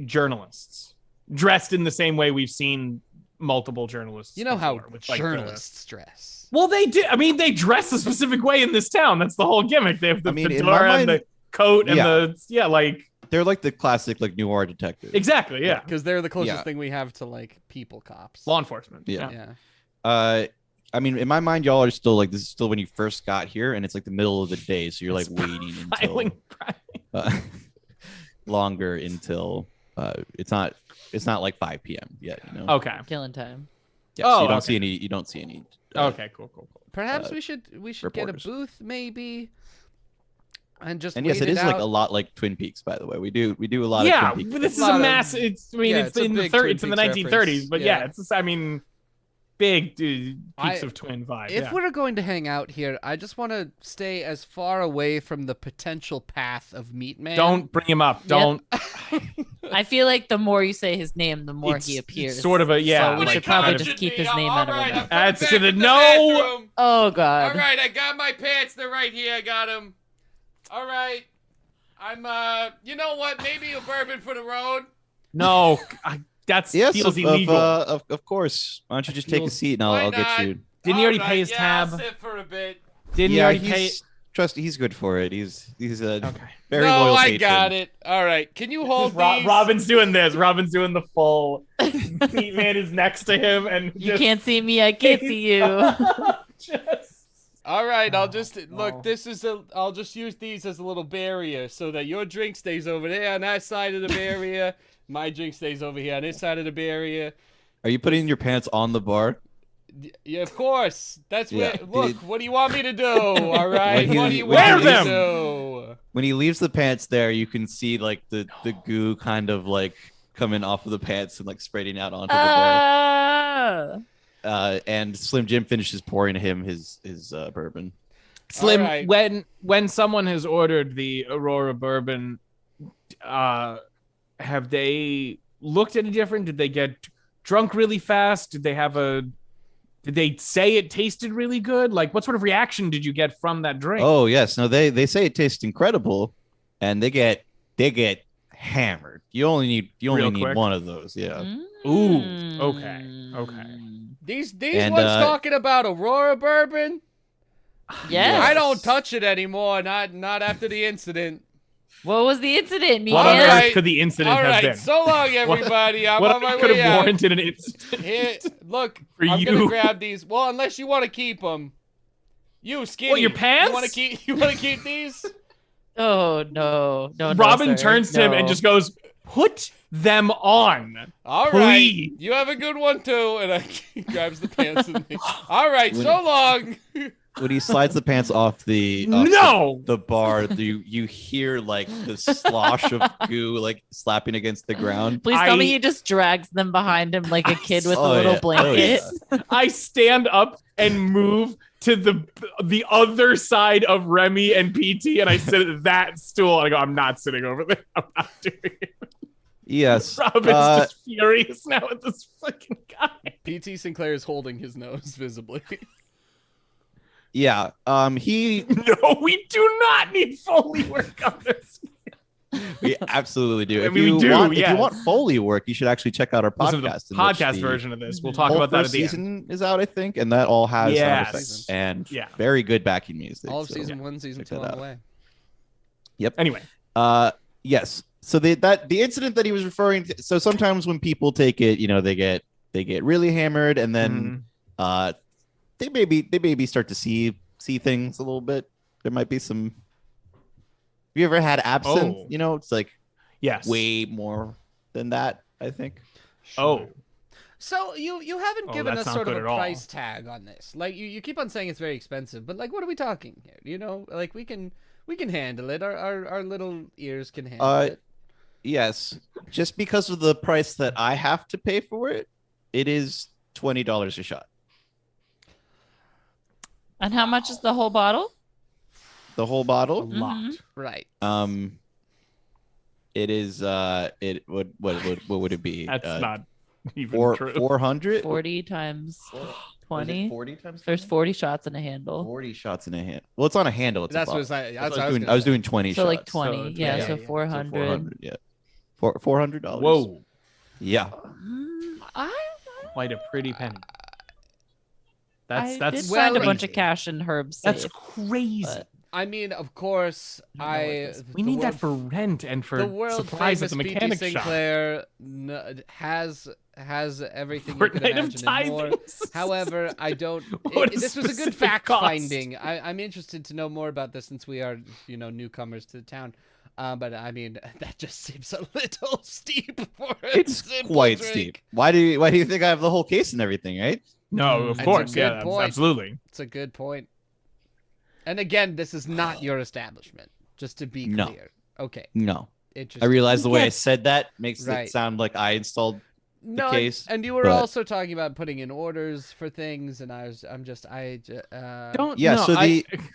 journalists dressed in the same way we've seen multiple journalists? You know how before, with, like, the- journalists dress. Well, they do. I mean, they dress a specific way in this town. That's the whole gimmick. They have the I mean, in fedora my and the mind- coat and Yeah. like They're like the classic like noir detective. exactly, yeah. Because they're the closest Yeah. thing we have to like people cops. Law enforcement. Yeah. Yeah. I mean, in my mind, y'all are still like this is still when you first got here, and it's like the middle of the day, so you're like waiting until longer until it's not like 5 p.m. yet. You know. Okay. Killing time. Yeah, so you don't okay. see any. You don't see any. Okay. Cool. Perhaps we should reporters. get a booth maybe, and just And yes, wait it is like out. a lot like Twin Peaks. By the way, we do a lot Yeah, of Twin Peaks. but this is lot a of- mass. It's it's a in the big 30s. Twin It's in the Peaks 1930s. reference. But Yeah. it's big peaks of twin vibe. If Yeah. we're going to hang out here, I just want to stay as far away from the potential path of Meatman. Don't bring him up. Don't. I feel like the more you say his name, the more he It's appears. sort of a yeah. So we like, should probably kind of- just keep his name out of our mouth. That's to the no. Oh God. All right, I got my pants. They're right here. I got them. All right. I'm, you know what? Maybe a bourbon for the road. No, that Yes, feels illegal. of course. Why don't you just take a seat and Why I'll get not? you. Didn't he already All pay his yeah, tab? I'll sit for a bit. Didn't he Yeah, already pay? trust. He's good for it. He's a Okay. very no, loyal I patron. got it. All right. Can you hold these? Robin's doing this. Robin's doing the full. Meatman is next to him, and You just, can't see me. I can't see you. just All right, I'll just no. look. I'll just use these as a little barrier so that your drink stays over there on that side of the barrier. My drink stays over here on this side of the barrier. Are you putting your pants on the bar? Yeah, of course. That's Yeah, what. Look, what do you want me to do? All right, When he- what do you when want he me to leaves- do? When he leaves the pants there, you can see like the goo kind of like coming off of the pants and like spreading out onto the bar. Ah. And Slim Jim finishes pouring him his bourbon. Slim. All right. When someone has ordered the Aurorabourbon, have they looked any different? Did they get drunk really fast? Did they say it tasted really good? Like, what sort of reaction did you get from that drink? Oh yes, no, they say it tastes incredible, and they get hammered. You only need Real quick. one of those. Yeah. Ooh, okay. These And, ones talking about Aurora bourbon. Yes. I don't touch it anymore. Not after the incident. What was the incident, me? What on All earth right. could the incident All have right, been? so long, everybody. I'm What on my could way have out. warranted an incident? Here, look, For I'm you. gonna grab these. Well, unless you want to keep them. You skinny. What, your pants? You want to keep these? Oh no, no. Robin no, sir. turns to him and No. just goes, "Put them on." All right. Please. You have a good one too. And I grabs the pants and all right. So long. When he slides the pants off No. the bar, you hear like the slosh of goo like slapping against the ground. Please tell me I- he just drags them behind him like a kid with Oh, a little yeah. Oh, blanket. yeah. I stand up and move to the other side of Remy and PT, and I sit at that stool. And I go, "I'm not sitting over there. I'm not doing it." Yes. Robin's just furious now at this fucking guy. PT Sinclair is holding his nose visibly. Yeah. He No, we do not need Foley work on this. we absolutely do. I mean, we do, If yes. you want Foley work, you should actually check out our Listen to podcast. the in which podcast the version of this. We'll talk whole about that at first the end. season is out, I think, and that all has sound Yes. effects and Yeah. very good backing music. All of so- season 1, season check 2 that on the out. way. Anyway, Yes. So the incident that he was referring to. So sometimes when people take it, they get really hammered, and then they maybe start to see things a little bit. There might be some. Have you ever had absinthe? Oh. It's like yes. way more than that, I think. Oh, So you haven't Oh, given that's us not sort of good a at all. price tag on this. Like you keep on saying it's very expensive, but like what are we talking here? Like we can handle it. Our little ears can handle it. Yes. Just because of the price that I have to pay for it, it is $20 a shot. And how much is the whole bottle? The whole a bottle. lot. Right. It is what would it be? That's not even true. 400? 40 times 20. 40 times There's 40 shots in a handle. 40 shots in a hand. Well, it's on a handle. It's That's a what bottle. I That's what I was doing 20 So shots. like 20. So yeah, yeah, so yeah. So 400. 400, yeah. $400. Whoa, Yeah. quite a pretty penny. I That's did well find a bunch crazy. of cash in Herb's that's safe. crazy. but- I mean, of course, We need that for rent and for the world supplies at famous the P.T. mechanic shop. Sinclair has everything you could Fortnite of imagine and more. tithings. However, I don't. What a This was a good specific fact cost. finding. I'm interested to know more about this since we are, newcomers to the town. But I mean, that just seems a little steep for a It's simple quite drink. steep. Why do you think I have the whole case and everything, right? No, of That's a course, good yeah, point. absolutely. It's a good point. And again, this is not your establishment. Just to be No. clear. Okay. No. Interesting. I realize the way I Yes. said that makes Right. it sound like I installed. No, case, and you were but- also talking about putting in orders for things, and Don't. Yeah, no, so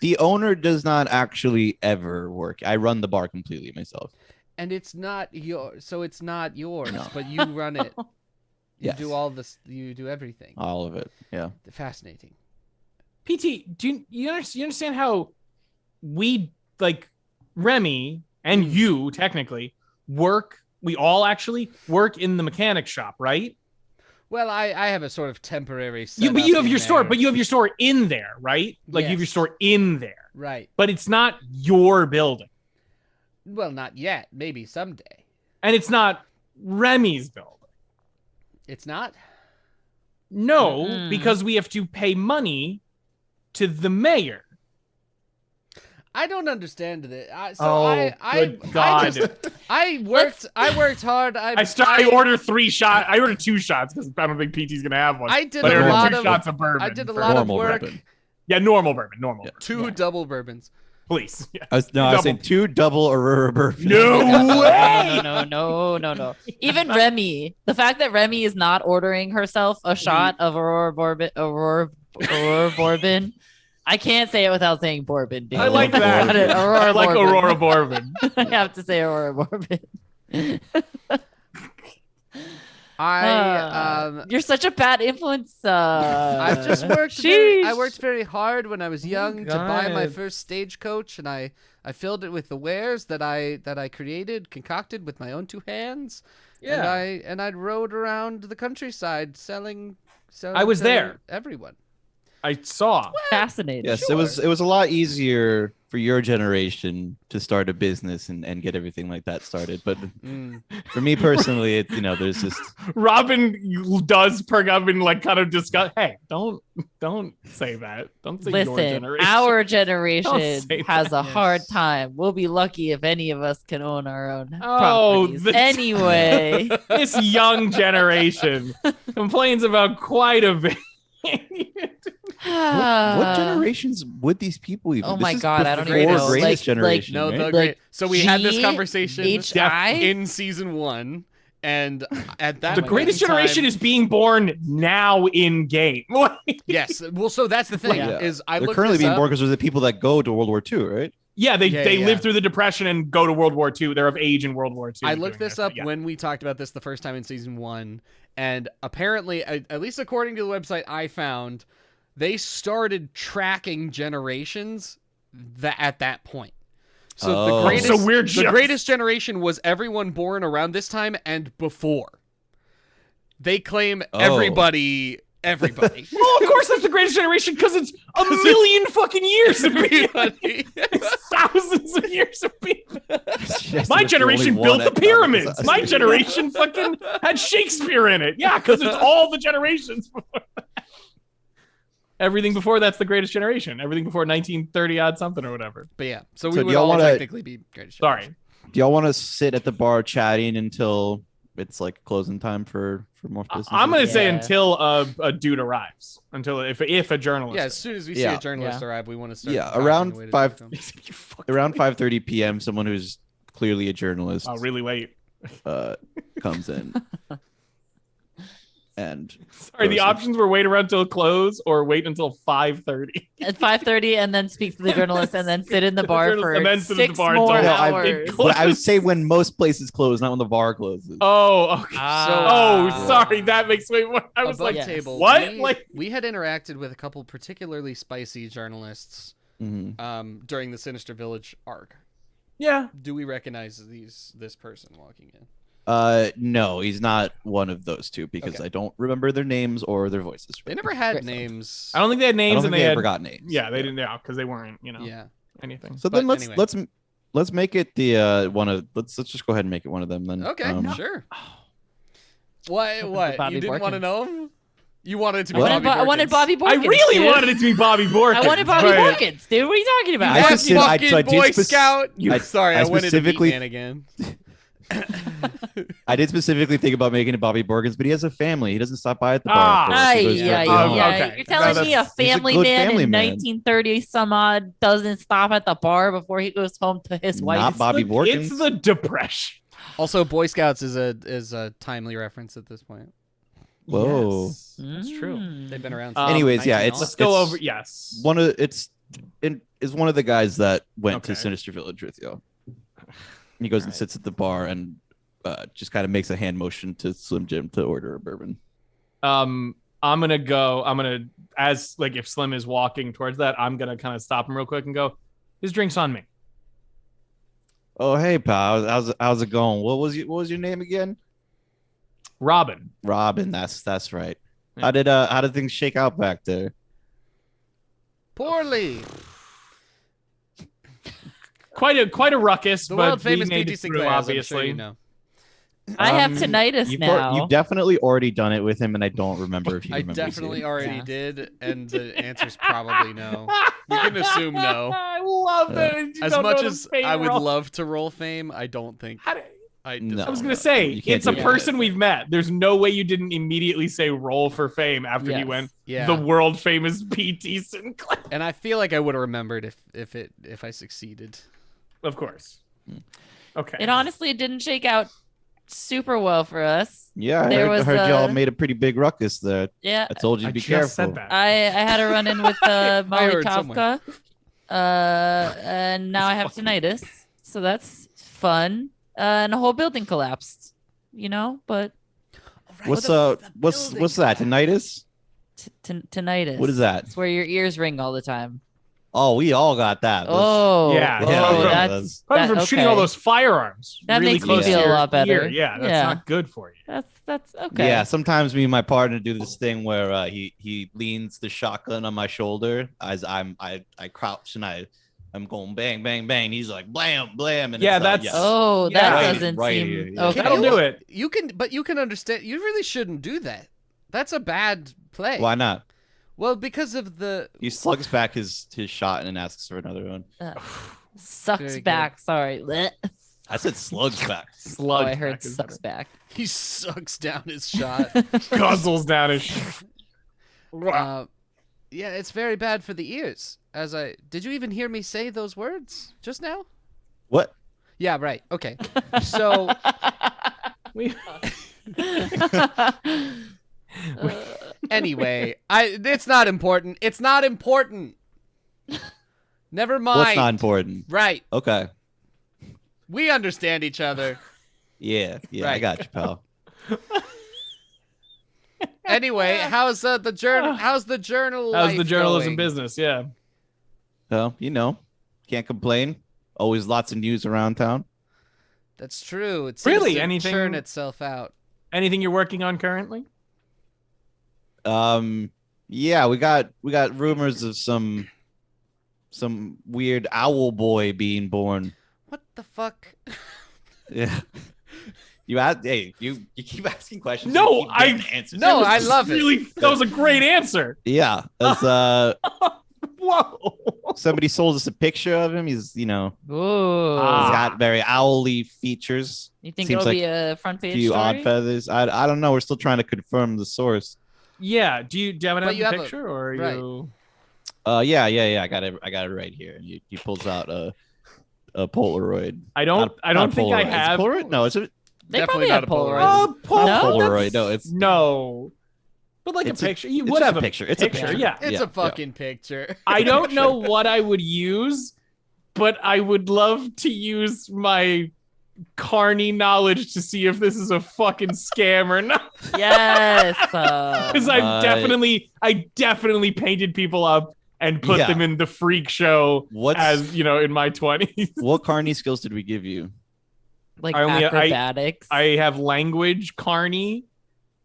the owner does not actually ever work. I run the bar completely myself. and it's not it's not yours, No. but you run it. You Yes. do all this. You do everything. All of it. Yeah. Fascinating. PT, you understand how we, like, Remy and you technically work? We all actually work in the mechanic shop, right? Well, I have a sort of temporary. You setup have in your store, there. but you have your store in there, right? Like you have your Yes. store in there, Right. but it's not your building, Well, not yet. Maybe someday. and it's not Remy's building. It's not. No, Mm-mm. because we have to pay money to the mayor. I don't understand it. Good God. I worked hard. I order 3 shots. I ordered 2 shots because I don't think PT's gonna have one. I did but I a ordered lot 2 of. shots of bourbon. I did a for- lot of Normal work. bourbon. Yeah, normal bourbon. Normal bourbon. 2 double bourbons. Please. Yeah. I was saying 2 double Aurorabourbon. No way. No. Even Remy, the fact that Remy is not ordering herself a shot of Aurorabourbon, I can't say it without saying bourbon. Dude. I like that. Got it, I like Aurorabourbon. Aurorabourbon. I have to say Aurorabourbon. You're such a bad influence. I've just worked. Sheesh. I worked very hard when I was young to buy my God. first stagecoach, and I filled it with the wares that I created, concocted with my own 2 hands. Yeah. And I rode around the countryside selling I was to there. Everyone. I saw. Fascinating. Yes, it was a lot easier for your generation to start a business and get everything like that started. But for me personally, there's just Robin does perk up and like kind of discuss. Hey, don't say that. Don't say your Listen, generation. our Don't generation say has that. a hard time. We'll be lucky if any of us can own our own Oh, properties. this- Anyway, This young generation complains about quite a bit. what generations would these people even? Oh This my is God, I don't before even know. greatest Like- generation. No, right? the Like, great. So we had this G, conversation HI? in season 1, and at that The greatest point in generation time- is being born now in game. Yes. Well, so that's the thing Yeah. is I They're looked currently this being up. born because there's the people that go to World War II, right? Yeah, they Yeah. live through the Depression and go to World War II. They're of age in World War II. I looked doing this up yeah. when we talked about this the first time in season 1, and apparently, at least according to the website I found, they started tracking generations at that point. So Oh. the greatest, So we're the just- greatest generation was everyone born around this time and before. They claim Oh. everybody. Well, of course, that's the greatest generation because it's a million fucking years of people. Everybody. It's thousands of years of people. Yes, My there's generation only built one the economic pyramids. disaster. My generation fucking had Shakespeare in it. Yeah, because it's all the generations before that. Everything before that's the greatest generation. Everything before 1930 odd something or whatever. But yeah, so So we do would y'all all wanna- technically be greatest generation. Sorry. Do y'all want to sit at the bar chatting until it's like closing time for more business? I'm gonna say Yeah. until a dude arrives. Until if a journalist. Yeah, as soon as we see Yeah. a journalist Yeah. arrive, we want to start. Yeah, talking around the way to 5 talk to them. You fucking- around 5:30 p.m. Someone who's clearly a journalist Oh, really late. comes in. And Sorry, the goes- options were wait around till close or wait until 5:30. at 5:30, and then speak to the journalist, and then sit in the bar for And then sit at the 6 bar more until- No, I- hours. But I would say when most places close, not when the bar closes. Oh, okay. Ah. Sorry, that makes way more. I was Above like, yes. table. what? We, Like- we had interacted with a couple particularly spicy journalists Mhm. during the Sinister Village arc. yeah. Do we recognize this person walking in? No, he's not one of those two because Okay. I don't remember their names or their voices. They never had Great. names. I don't think they had I names, don't think and they they had. ever got names. Yeah, they didn't. Yeah, because they weren't. You know. Yeah. anything. So then But let's make it the one of let's just go ahead and make it one of them then. Okay, sure. What? Bobby You didn't want to Borkins. know him? You wanted it to be What? Bobby I wanted Borkins. Bobby Borkins. I really dude. wanted it to be Bobby Borkins. I wanted Bobby but- Borkins, dude. What are you talking about? I That just did- I- fucking so I did Boy spec- Scout. Sorry, I I went into specifically- Meatman again. I did specifically think about making it Bobby Borkins, but he has a family. He doesn't stop by at the Ah. bar. Ay, He goes yeah, to Oh, home. yeah. okay. You're telling No, me a that's- he's a family good man family in man. 1930 some odd doesn't stop at the bar before he goes home to his wife? Not Bobby Borkins. It's the depression. Also, Boy Scouts is a timely reference at this point. Whoa. Yes, that's true. They've been around. Um, since Anyways, yeah, 1900. Let's go It's- over. Yes. One of is one of the guys that went to Okay. Sinister Village with you. He goes and Alright. sits at the bar and just kind of makes a hand motion to Slim Jim to order a bourbon. I'm gonna as like if Slim is walking towards that, I'm gonna kind of stop him real quick and go, "His drink's on me." Oh, hey, pal. How's it going? What was your name again? Robin. Robin. That's right. Yeah. How did things shake out back there? Poorly. Quite a ruckus, The but world famous we made P.T. it through, Sinclair, as I'm obviously. sure you know. I have tinnitus You've now. you've definitely already done it with him, and I don't remember if you I remember. definitely seeing. already Yeah. did, and the answer's probably no. We can assume no. I love that. You As don't much know the as fame I would roll. love to roll fame, I don't think How do- I. No. I was gonna no, say you can't it's a do that. person we've met. There's no way you didn't immediately say roll for fame after he Yes. went Yeah, the world famous P.T. Sinclair. and I feel like I would have remembered if I succeeded. Of course. Okay. It honestly didn't shake out super well for us. Yeah, There I was heard y'all a- made a pretty big ruckus there. Yeah, I told you I to be just careful. said that. I had a run in with Molly heard someone. Kafka, and now I have tinnitus, so that's fun. And the whole building collapsed, but What's what's that? Tinnitus? tinnitus. What is that? It's where your ears ring all the time. Oh, we all got that. Oh, Yeah, oh, yeah, yeah. that's Probably from shooting all okay. those firearms. That really makes me close to feel a your lot better. ear. Yeah, that's Yeah. not good for you. That's okay. Yeah, sometimes me and my partner do this thing where he leans the shotgun on my shoulder as I crouch and I'm going bang bang bang. He's like blam blam and Yeah, it's, that's- yes. Oh, Yeah. that Right- doesn't right seem here, yeah. okay. That'll do it. You can understand. You really shouldn't do that. That's a bad play. Why not? Well, because of the. He slugs back his shot and asks for another one. Sucks Very good. back. Sorry. Blech. I said slugs back. Oh, Slug. I heard sucks back. He sucks down his shot. Guzzles down his. Yeah, it's very bad for the ears. Did you even hear me say those words just now? What? Yeah, right. Okay. So We- anyway, it's not important. It's not important. Never mind. What's not important? Right. Okay. We understand each other. Yeah, I Right. got you, pal. Anyway, how's the journal? How's the journal? How's life the journalism going? business? Yeah. Well, can't complain. Always lots of news around town. That's true. It seems Really? to Anything- churn itself out. Anything you're working on currently? Yeah, we got rumors of some weird owl boy being born. What the fuck? Yeah. You keep asking questions. No, you keep getting I- answers. No, I love it. Really, that was a great answer. Yeah, as, Whoa. somebody sold us a picture of him. He's Ooh. Ah. he's got very owly features. You think seems it'll like be a front A page few story? odd feathers. I don't know. We're still trying to confirm the source. Yeah. Do you have But an you have a- picture or are right. you? Yeah. I got it right here. And he pulls out a Polaroid. I don't Not think I Polaroid. Is it have. Polaroid? No, it's a They Definitely probably have not a Polaroid. Polaroid. Paul, No? Polaroid. No, it's no. But like It's a a- picture. You it's would just have a picture. It's a picture. Yeah. It's Yeah, a fucking picture. I don't know what I would use, but I would love to use my carny knowledge to see if this is a fucking scam or not. Yes. Because I definitely painted people up and put Yeah. them in the freak show What's as in my 20s. what carny skills did we give you? like I only- acrobatics. I have language carny.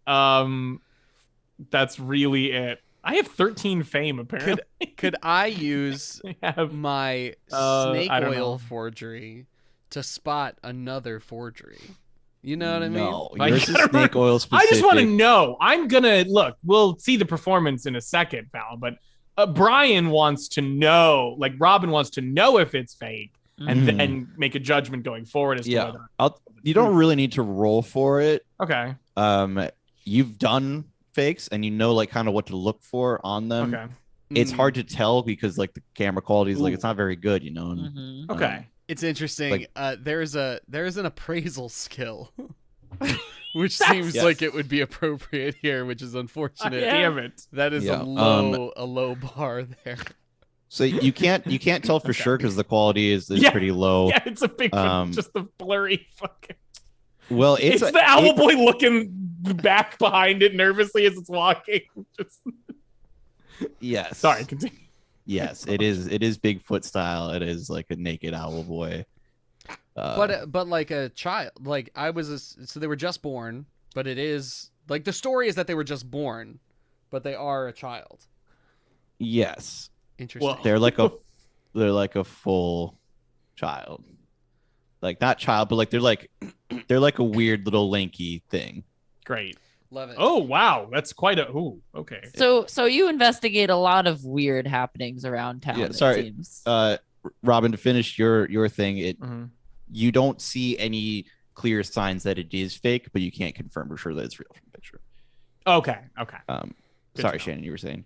That's really it. I have 13 fame apparently. Could I use I have my snake I don't oil know. forgery to spot another forgery? You know what I mean? No, Like, yours is I don't snake oil I specific. just want to know. I'm gonna look. We'll see the performance in a second, Val. But Brian wants to know. Like Robin wants to know if it's fake, and Mhm. then make a judgment going forward as to Yeah, whether. you don't really need to roll for it. Okay. You've done fakes, and you know like kind of what to look for on them. Okay. It's hard to tell because like the camera quality is like Ooh. it's not very good, you know. And, Mhm. Okay. It's interesting. Like- There's an appraisal skill, which That's- seems Yes. like it would be appropriate here, which is unfortunate. Damn it. That is Yeah, a low bar there. So you can't tell for sure because the quality is Yeah. pretty low. Yeah, it's a big, just the blurry fucking. Well, It's the owl boy looking back behind it nervously as it's walking. Just Yes. sorry, continue. Yes, it is. It is Bigfoot style. It is like a naked owl boy. But like a child, like so they were just born, but it is like the story is that they were just born, but they are a child. yes, Interesting. Well, they're like a full child, like not child, but like they're like a weird little lanky thing. Great. Love it. Oh wow, that's quite a. Ooh, okay. So you investigate a lot of weird happenings around town. Yeah, it sorry. seems. Robin, to finish your thing, Mhm. you don't see any clear signs that it is fake, but you can't confirm for sure that it's real from the picture. Okay. Okay. Good Sorry, to know. Shannon, you were saying.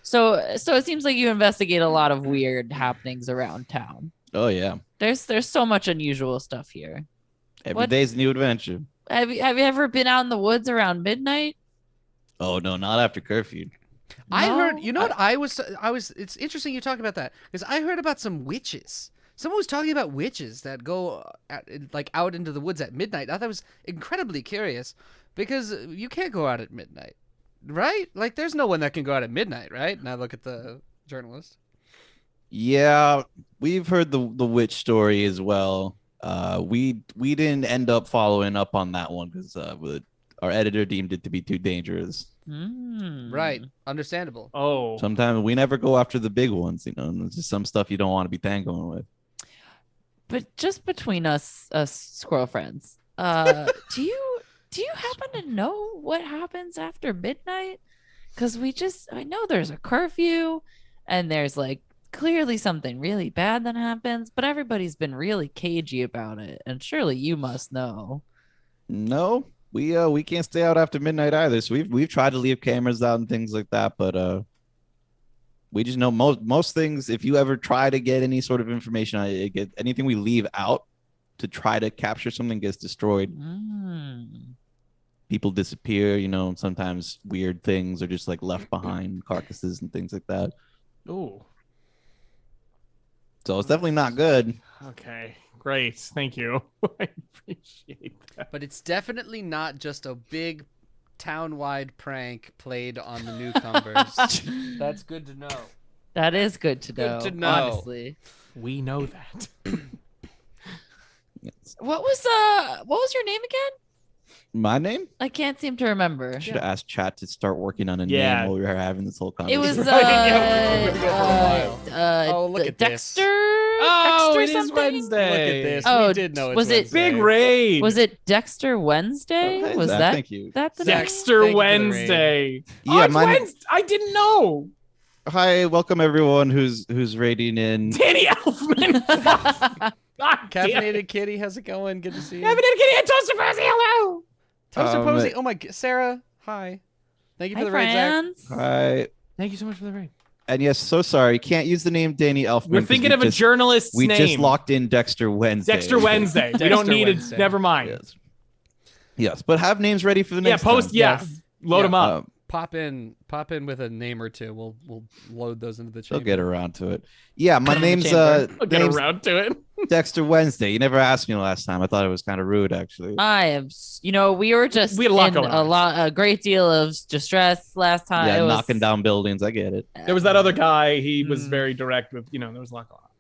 So it seems like you investigate a lot of weird happenings around town. Oh yeah, There's so much unusual stuff here. every What? day's a new adventure. Have you ever been out in the woods around midnight? Oh no, not after curfew. I heard. No? You know what? I was. It's interesting you talk about that because I heard about some witches. Someone was talking about witches that go out into the woods at midnight. I thought that was incredibly curious because you can't go out at midnight, right? Like, there's no one that can go out at midnight, right? And I look at the journalist. Yeah, we've heard the witch story as well. We didn't end up following up on that one because our editor deemed it to be too dangerous. Right. Understandable. Oh. Sometimes we never go after the big ones, you know. And there's just some stuff you don't want to be tangling with. But just between us squirrel friends, do you happen to know what happens after midnight? Because I know there's a curfew, and there's like clearly something really bad that happens, but everybody's been really cagey about it, and surely you must know. No, we can't stay out after midnight either. So we've tried to leave cameras out and things like that, but we just know most things. If you ever try to get any sort of information, anything we leave out to try to capture something gets destroyed. People disappear. You know, sometimes weird things are just like left behind, carcasses and things like that. Ooh. So it's definitely not good. Okay. Great. Thank you. I appreciate that. But it's definitely not just a big town-wide prank played on the newcomers. That's good to know. That is good to know. Good to know. Honestly. We know that. Yes. What was your name again? My name? I can't seem to remember. I should have asked chat to start working on a Yeah. name while we were having this whole It conversation. was Right, yeah, we're gonna go for a oh, look at this. Dexter. Oh, Dexter it is something? Wednesday. Look at this. Oh, We did know it was it Wednesday. Big raid. Was it Dexter Wednesday? Oh, hey, was Zach, that thank you. that the name? Dexter Thank you for the Wednesday. Yeah, oh, it's my Wednesday. I didn't know. Hi, welcome everyone who's rating in. Danny Elfman. God damn it. Caffeinated Kitty, how's it going? Good to see you. Caffeinated Kitty and Toaster Posey. Hello. Toaster Um, Posey. Oh my, Sarah. Hi. Thank you for Hi, the raid, Zach. friends. Hi, Thank you so much for the raid. and yes, so sorry, can't use the name Danny Elfman. We're 'cause thinking we of a just- journalist's We name. just locked in Dexter Wednesday. Dexter Wednesday. We don't Dexter need Wednesday. it. Never mind. Yes. Yes, but have names ready for the Yeah, next post. time. Yes. Load Yeah. them up. Pop in with a name or two. We'll load those into the They'll chamber. get around to it. Yeah, my name's chamber. I'll get name's around to it. Dexter Wednesday. You never asked me last time. I thought it was kind of rude, actually. I am. We were just We had a lot in going on. a great deal of distress last time. Yeah, It was- knocking down buildings. I get it. There was that other guy. He was very direct with, there was a lot going on.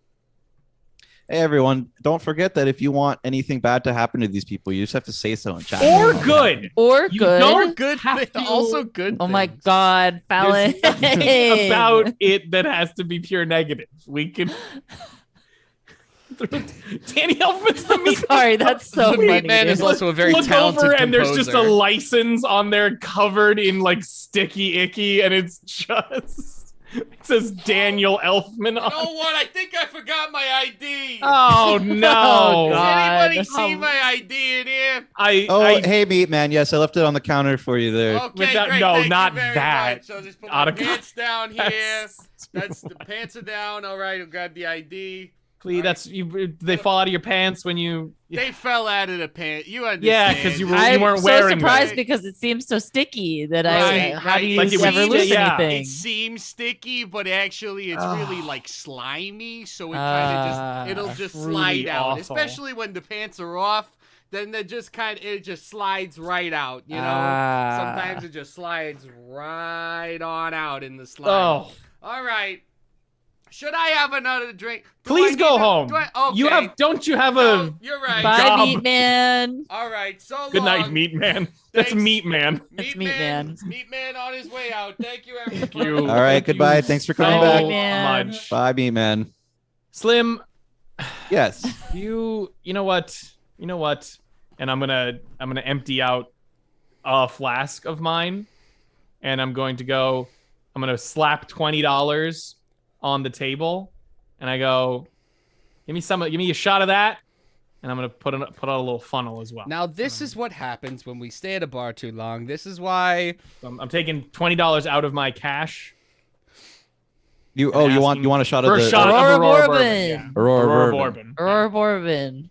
Hey everyone, don't forget that if you want anything bad to happen to these people, you just have to say so in chat. Or good. Or You good. don't Good have thing- to- also good. Oh my things. God, Fallon. There's nothing about it that has to be pure negative. We can. Danny Elfman's the meat. Sorry, that's so The funny. Meatman is dude. also a very Look talented over and there's just a composer. license on there covered in like sticky icky, and it's just it says Daniel Elfman on. You know what? I think I forgot my ID. Oh no! Oh, Does God. anybody see my ID in here? Oh, hey, meat man. Yes, I left it on the counter for you there. Okay, Without- great. no, Thank not you very that. much. I'll just put Out my of pants down here. That's- That's the pants are down. All right, I'll grab the ID. Please, that's you. They fall out of your pants when you. They fell out of the pants. You understand? Yeah, because you I'm weren't so wearing surprised them. because it seems so sticky that Right, how do you Like it ever would- lose yeah. anything? It seems sticky, but actually it's really like slimy, so it kind of just it'll just Truly slide out. awful. Especially when the pants are off, then they just it just slides right out. You know, sometimes it just slides right on out in the slide. Oh, All right. Should I have another drink? Do please I go need to- home. do I- You okay. have? Don't you have No, a? you're right. Bye, job. meat man. All right. So Good night, long. meat man. That's Thanks. meat man. That's Meatman. Meatman. Meatman on his way out. Thank you, everybody. you. All right, Thank goodbye. you Thanks for so coming back. much. Bye, meat man. Slim, Yes. you know what? And I'm gonna empty out a flask of mine, and I'm gonna slap $20 on the table, and I go, give me a shot of that, and I'm gonna put out a little funnel as well. Now, this is what happens when we stay at a bar too long. This is why. I'm taking $20 out of my cash. You and you asking want a shot for of a the shot of Aurorabourbon. Aurorabourbon. Yeah. Aurorabourbon. Aurorabourbon. Aurorabourbon.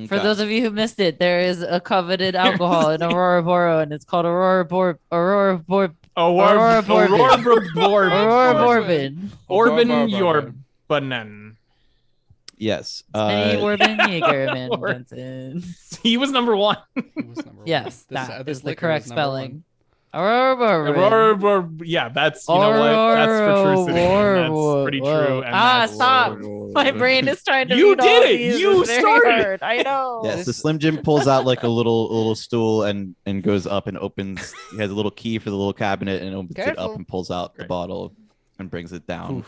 For those of you who missed it, there is a coveted alcohol in Auroraboro, and it's called Aurorabourbon. Aurorabourbon. Aurorabourbon. Orban Yorbanen. Yes. Any Orban Jaegerman Or- Benson. He was number one. Yes, This- that this is the liquor correct was number spelling. Aurorabourbon. Aurorabourbon. Yeah, that's you know what? That's for true city. That's pretty true. And that's, Stop. My brain is trying to You read all did it. these. You It's very started it. hard. I know. Yes, the Slim Jim pulls out like a little stool and goes up and opens. He has a little key for the little cabinet and opens it Careful. up and pulls out the Great. bottle and brings it down.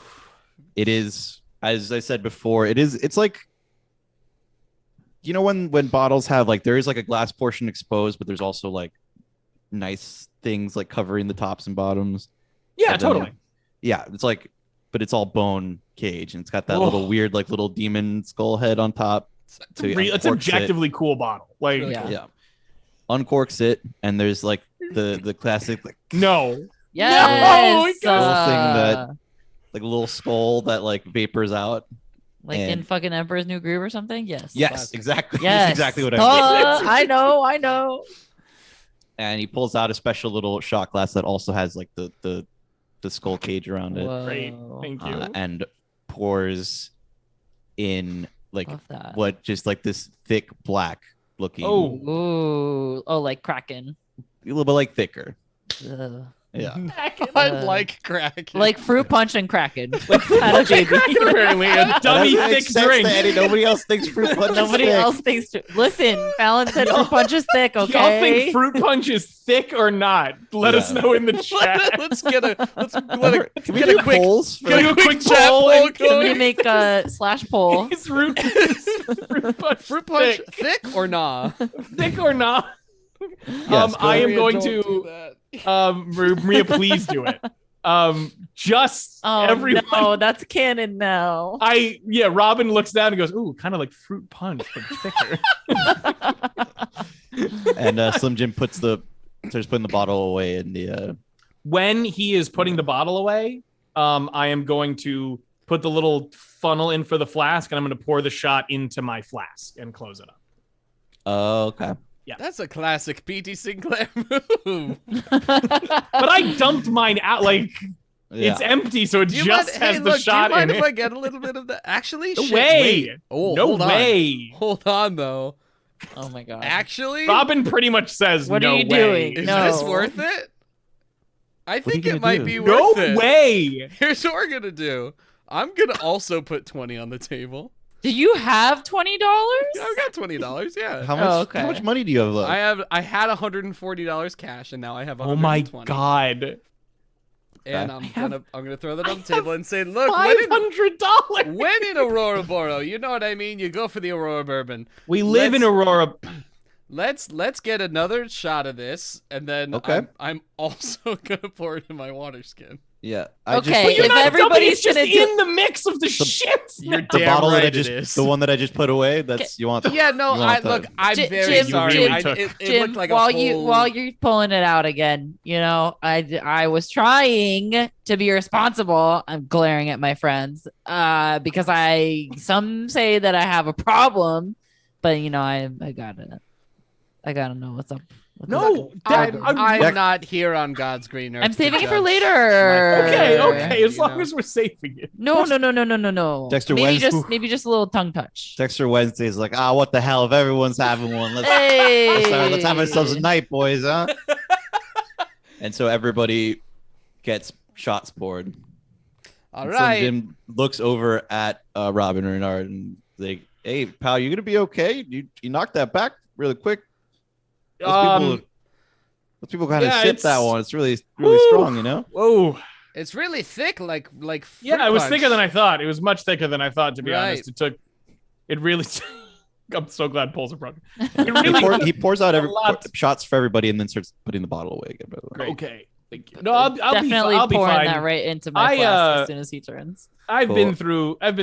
It is, as I said before, it's like, you know, when bottles have like, there is like a glass portion exposed, but there's also like nice things like covering the tops and bottoms. yeah, And then, totally. Yeah, it's like, but it's all bone cage and it's got that Oh. little weird like little demon skull head on top. So he It's uncorks it. objectively cool bottle. Like Yeah. Yeah. Uncorks it, and there's like the classic like no. Yes. Little thing that like a little skull that like vapors out. like in and- fucking Emperor's New Groove or something. Yes. Yes, exactly. Yes. That's exactly what I mean. I know. And he pulls out a special little shot glass that also has like the skull cage around it, Great. Thank you. and pours in like Love that. what just like this thick black looking, Oh. Ooh. Like Kraken. a little bit like thicker. Ugh. Yeah. I Uh, like Kraken. Like fruit punch and Kraken. With Hannah JB. Apparently, a dummy That thick makes sense drink. to Eddie. Nobody else thinks fruit punch is Nobody thick. else thinks to listen. Fallon said fruit punch is thick. Okay. Y'all think fruit punch is thick or not? Let us Yeah. know in the chat. let's get a Can we get do a quick polls for get a quick quick chat poll poll and- Can we going. make a slash poll? Is fruit punch Fruit punch thick? thick or nah? thick or not? Yes, I am Maria, going don't do to that. Maria, please do it. Just Oh everyone. no, that's canon now. Robin looks down and goes, "Ooh, kind of like fruit punch, but thicker." And Slim Jim starts putting the bottle away in the When he is putting the bottle away, I am going to put the little funnel in for the flask, and I'm going to pour the shot into my flask and close it up. okay. That's a classic P.T. Sinclair move. But I dumped mine out like Yeah. it's empty, so it Do you just mind, has hey, the look, shot do you mind in if it. I get a little bit of the? Actually, No shit, way. wait. Oh, No hold on. way. Hold on, though. Oh my god. Actually, Robin pretty much says, What "No are you way." doing? is No. this worth it? I are you think gonna it might do? be No worth it. way. Here's what we're gonna do. I'm gonna also put 20 on the table. Do you have $20? Yeah, I've got $20. Yeah. How much? Oh, okay. How much money do you have left? I had $140 cash, and now I have $120. Oh my god. And Okay. I'm gonna throw that on the table and say, look, $500. when in Auroraboro, you know what I mean. You go for the Aurorabourbon. We live in Let's- Aurora. Let's get another shot of this, and then Okay. I'm also gonna pour it in my water skin. Yeah. Okay, But you're if not dumping, everybody's it's just gonna do- in the mix of the shit. You're the damn bottle right that I it just, is. the one that I just put away. That's you want. Yeah, no, you want I that. look. I'm very Jim, sorry. you really I, took- it Jim, looked like while a whole... while you're pulling it out again, you know, I was trying to be responsible. I'm glaring at my friends, because some say that I have a problem, but you know, I gotta know what's up. No, that, I'm not here on God's green earth. I'm to saving it for judge later. my okay, friend, okay. As you long know? as we're saving it. No. Dexter maybe Wednesday- maybe just a little tongue touch. Dexter Wednesday is like, what the hell? If everyone's having one, Hey, let's have ourselves a night, boys, huh? And so everybody gets shots poured. All And right. So Jim looks over at Robin and Renard and like, hey, pal, you gonna be okay? You knocked that back really quick. Those people kind of yeah, sip that it's- one. It's really Woo! strong, you know. Whoa. It's really thick, like Yeah, it was fruit thicker punch. than I thought. It was much thicker than I thought, to be Right. honest. It really. I'm so glad Poles are broken. It He, really. he pours out a lot. shots for everybody and then starts putting the bottle away again. By the way. Great. Okay. Thank you. No, I'll Definitely be pouring fine. that right into my I, flask as soon as he turns. I've Cool. been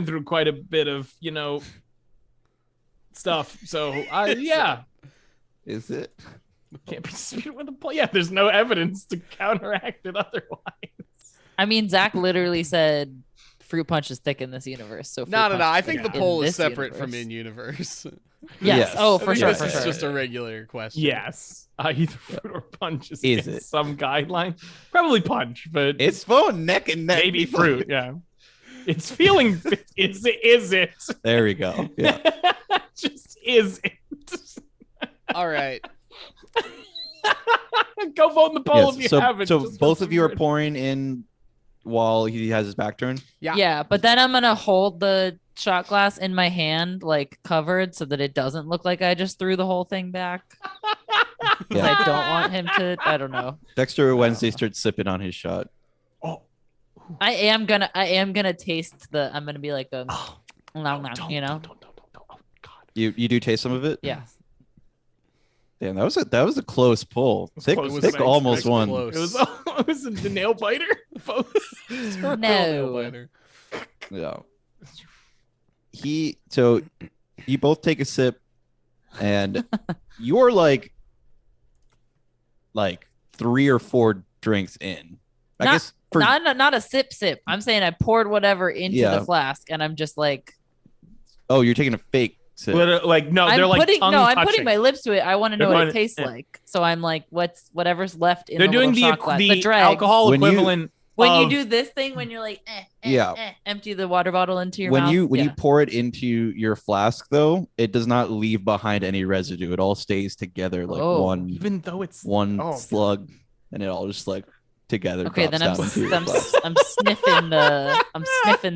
through quite a bit of, stuff. So, yeah. Is it? Can't be disputed with the point. Yeah, there's no evidence to counteract it otherwise. I mean, Zach literally said fruit punch is thick in this universe. So fruit No. punch I is think thick the in poll is this separate from universe. in universe. Yes. Oh, for sure. This For is sure. just a regular question. Yes. Either fruit or punch is Is against it? some guideline. Probably punch, but It's phone neck and neck. maybe fruit. Yeah. It's feeling. Is it? There we go. Yeah. Just is it? All right. Go vote in the poll if you So, haven't. so just for both of you are some pouring in while he has his back turned. Yeah. Yeah, but then I'm gonna hold the shot glass in my hand, like covered, so that it doesn't look like I just threw the whole thing back. Because Yeah. I don't want him to. I don't know. Dexter Wednesday starts sipping on his shot. Oh, I am gonna taste the. I'm gonna be like a. don't, You know. don't. Oh God. You do taste some of it? Yeah. Damn, that was a close pull. was Thick, close as thick things. almost Next won. close. It was the nail biter, folks. No. Yeah. So you both take a sip, and you're like 3 or 4 drinks in. I Not- guess for Not a sip. I'm saying I poured whatever into Yeah. the flask, and I'm just like. you're taking a fake sip. But, no, I'm they're like putting tongue I'm touching. putting my lips to it. I want to know They're what going- it tastes yeah. like. So I'm like, whatever's left in They're the doing little shot glass. the dregs. alcohol When you- equivalent. When you of- do this thing, when you're like, Yeah. empty the water bottle into your when mouth. you yeah. pour it into your flask, though, it does not leave behind any residue. It all stays together like Oh. one even though it's one slug, and it all just together. Okay, drops then down into your glass. I'm sniffing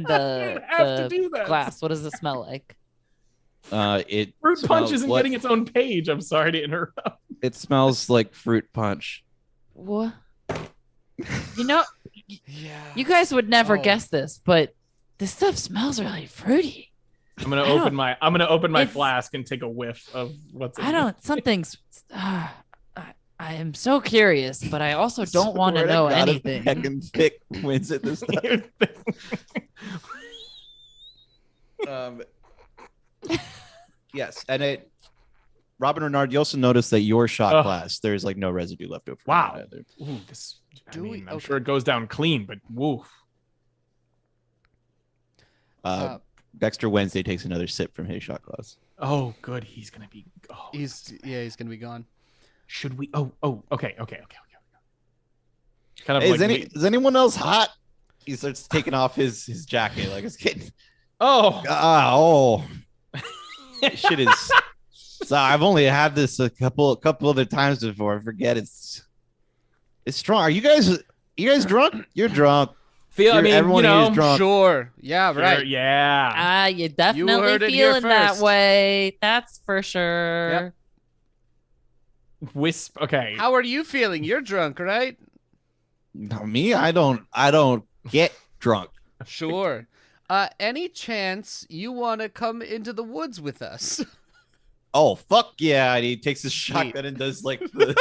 the You have to do that. glass. What does it smell like? It Fruit punch smells isn't like- getting its own page. I'm sorry to interrupt. It smells like fruit punch. What? You know, Yeah. you guys would never Oh. guess this, but this stuff smells really fruity. I'm gonna I don't- open my it's- flask and take a whiff of what's in I don't. Something's. I am so curious, but I also don't want to Swear know God, if anything. Heckin' thick wins at this time. Yes, and Robin Renard, you also notice that your shot Ugh. glass, there's no residue left over. Wow. Either. Ooh, this. Do we- I'm okay. sure it goes down clean, but woof. Dexter Wednesday takes another sip from his shot glass. Oh, good. He's gonna be. Oh, He's gonna be gone. should we? Oh, okay. Kind of Hey, like. is anyone else hot? He starts taking off his jacket like it's getting. Oh, Shit is. So I've only had this a couple other times before. I forget it's strong. Are you guys drunk? You're drunk. I mean, everyone you know, is drunk. Sure. Yeah, sure, right. yeah. You're heard definitely it here feeling that first. way. That's for sure. Yep. Wisp. Okay. How are you feeling? You're drunk, right? No, me, I don't get drunk. Sure. Any chance you want to come into the woods with us? Oh fuck yeah! And he takes his Sweet. shotgun and does like the.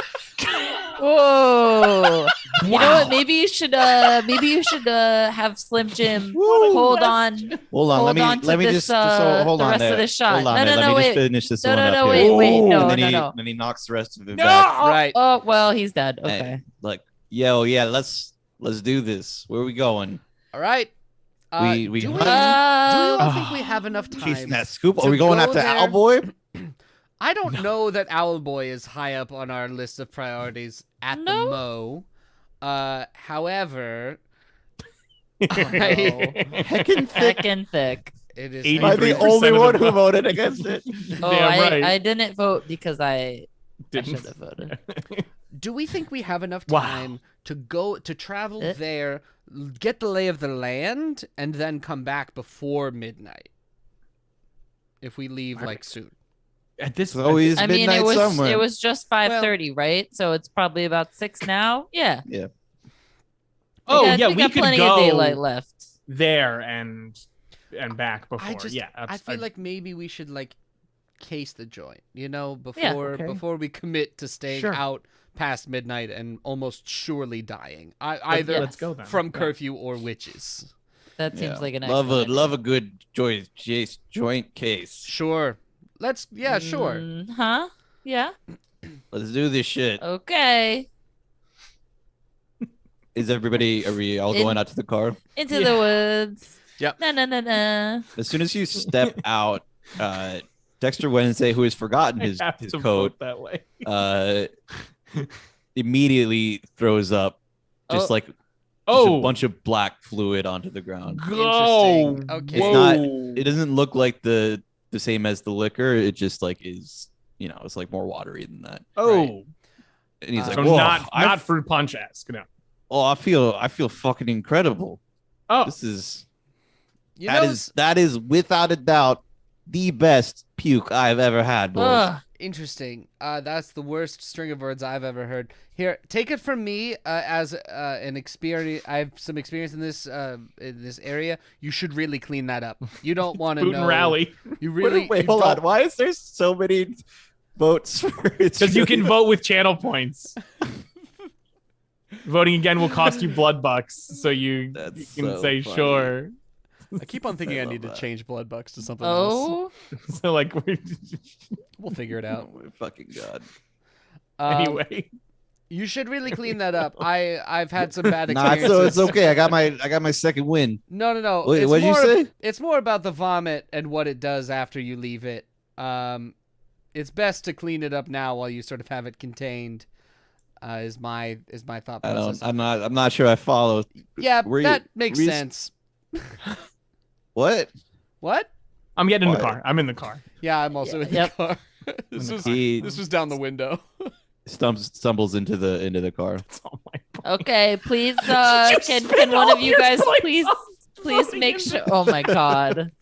Whoa. You know what? Maybe you should have Slim Jim hold on. Hold on, Hold on to let me this, just hold the on rest there. of this shot. Hold on No, there. no, Let no, me wait. just finish this No, one no, up no, here. wait, no, and then no. then he knocks the rest of it No! back. Right. Oh, well, he's dead. Hey, Okay. like, yo, yeah, let's do this. Where are we going? All right. We do you hunt? all think we have enough Chasing time? that scoop. to Are we going go after there? Owlboy? I don't know that Owlboy is high up on our list of priorities at the No? mo. However, Heckin' thick. it is. Am Am I the 83% only of one the who vote. voted against it? Oh, Damn right. I didn't vote because I Didn't. should have voted. Do we think we have enough Wow. time to travel Eh? there, get the lay of the land, and then come back before midnight? If we leave like soon. At this It's always I mean, midnight somewhere. it was just 5:30, right? So it's probably about 6 now. Yeah. Oh we yeah, we got could plenty go of daylight left. there and back before. I feel like maybe we should like case the joint, before Yeah. Okay. before we commit to staying Sure. out past midnight and almost surely dying. Either Either let's go then. from Yeah. curfew or witches. That seems like an love excellent a good joint case. Sure. Sure. Huh? Yeah. Let's do this shit. Okay. Are we all going out to the car? Into the woods. Yep. Na. As soon as you step out, Dexter Wednesday, who has forgotten I his have to coat, vote that way. immediately throws up just Oh. like Oh, a bunch of black fluid onto the ground. go. Interesting. Okay. It's not. It doesn't look like the same as the liquor. It just like is. It's like more watery than that. Oh, And he's like, so "Whoa, not fruit punch-esque. No. I feel fucking incredible. Oh, This is You know, that is without a doubt the best puke I've ever had, boys. Ugh. interesting. That's the worst string of words I've ever heard. Here, take it from me as an experience. I have some experience in this area. You should really clean that up. You don't want to boot know. and rally. You really Wait, you hold on. don't- Why is there so many votes? Because you can vote with channel points. Voting again will cost you blood bucks, so you That's can so say funny. sure. I keep on thinking I love need to that. change blood bucks to something else. Oh. So like, We'll figure it out. Oh my fucking god! anyway, You should really clean that up. I've had some bad Nah, experiences. it's okay. I got my second win. No. Wait, It's what'd you more- say? It's more about the vomit and what it does after you leave it. It's best to clean it up now while you sort of have it contained. Is my thought process. I'm not sure I follow. Yeah, Were you- that makes were you- sense. What? What? I'm getting in the What? car. I'm in the car. Yeah, I'm also in the Yep. car. this He was down the window. stumbles into the car. Oh my Okay, please You can spent one all of you your guys points please on voting make in sure the- Oh my god.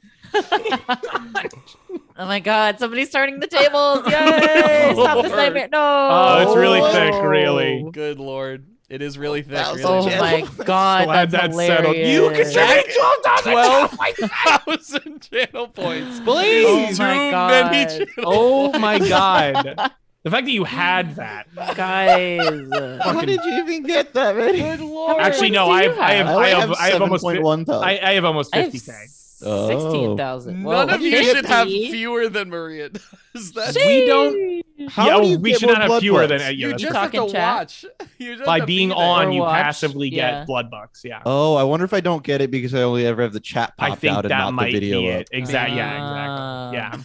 Oh my god, somebody's turning the tables. Yay! Stop this Lord. nightmare. No. Oh, it's really thick, Oh. really. Good lord, it is really thick. That was Really. Oh my god, Glad that's that's settled. You hilarious. contributed 12,000 channel points. Please. Oh my Too god. many channel Oh my points. god. The fact that you had that. Guys. How did you even get that many? Good lord. Actually, no, do I you have almost 7.1 thousand. I have almost I have 50K. 16,000. Whoa, None of you should have 50? fewer than Maria does. That We don't. How yeah, do you we get should more not have blood fewer bucks? than. you Yeah, that's just right. have to talking chat? watch. You just By have to being be there. on, Or you watch, passively yeah. get blood bucks. Yeah. Oh, I wonder if I don't get it because I only ever have the chat I popped think out and that not the might video be up. it. Exactly. Yeah. Exactly.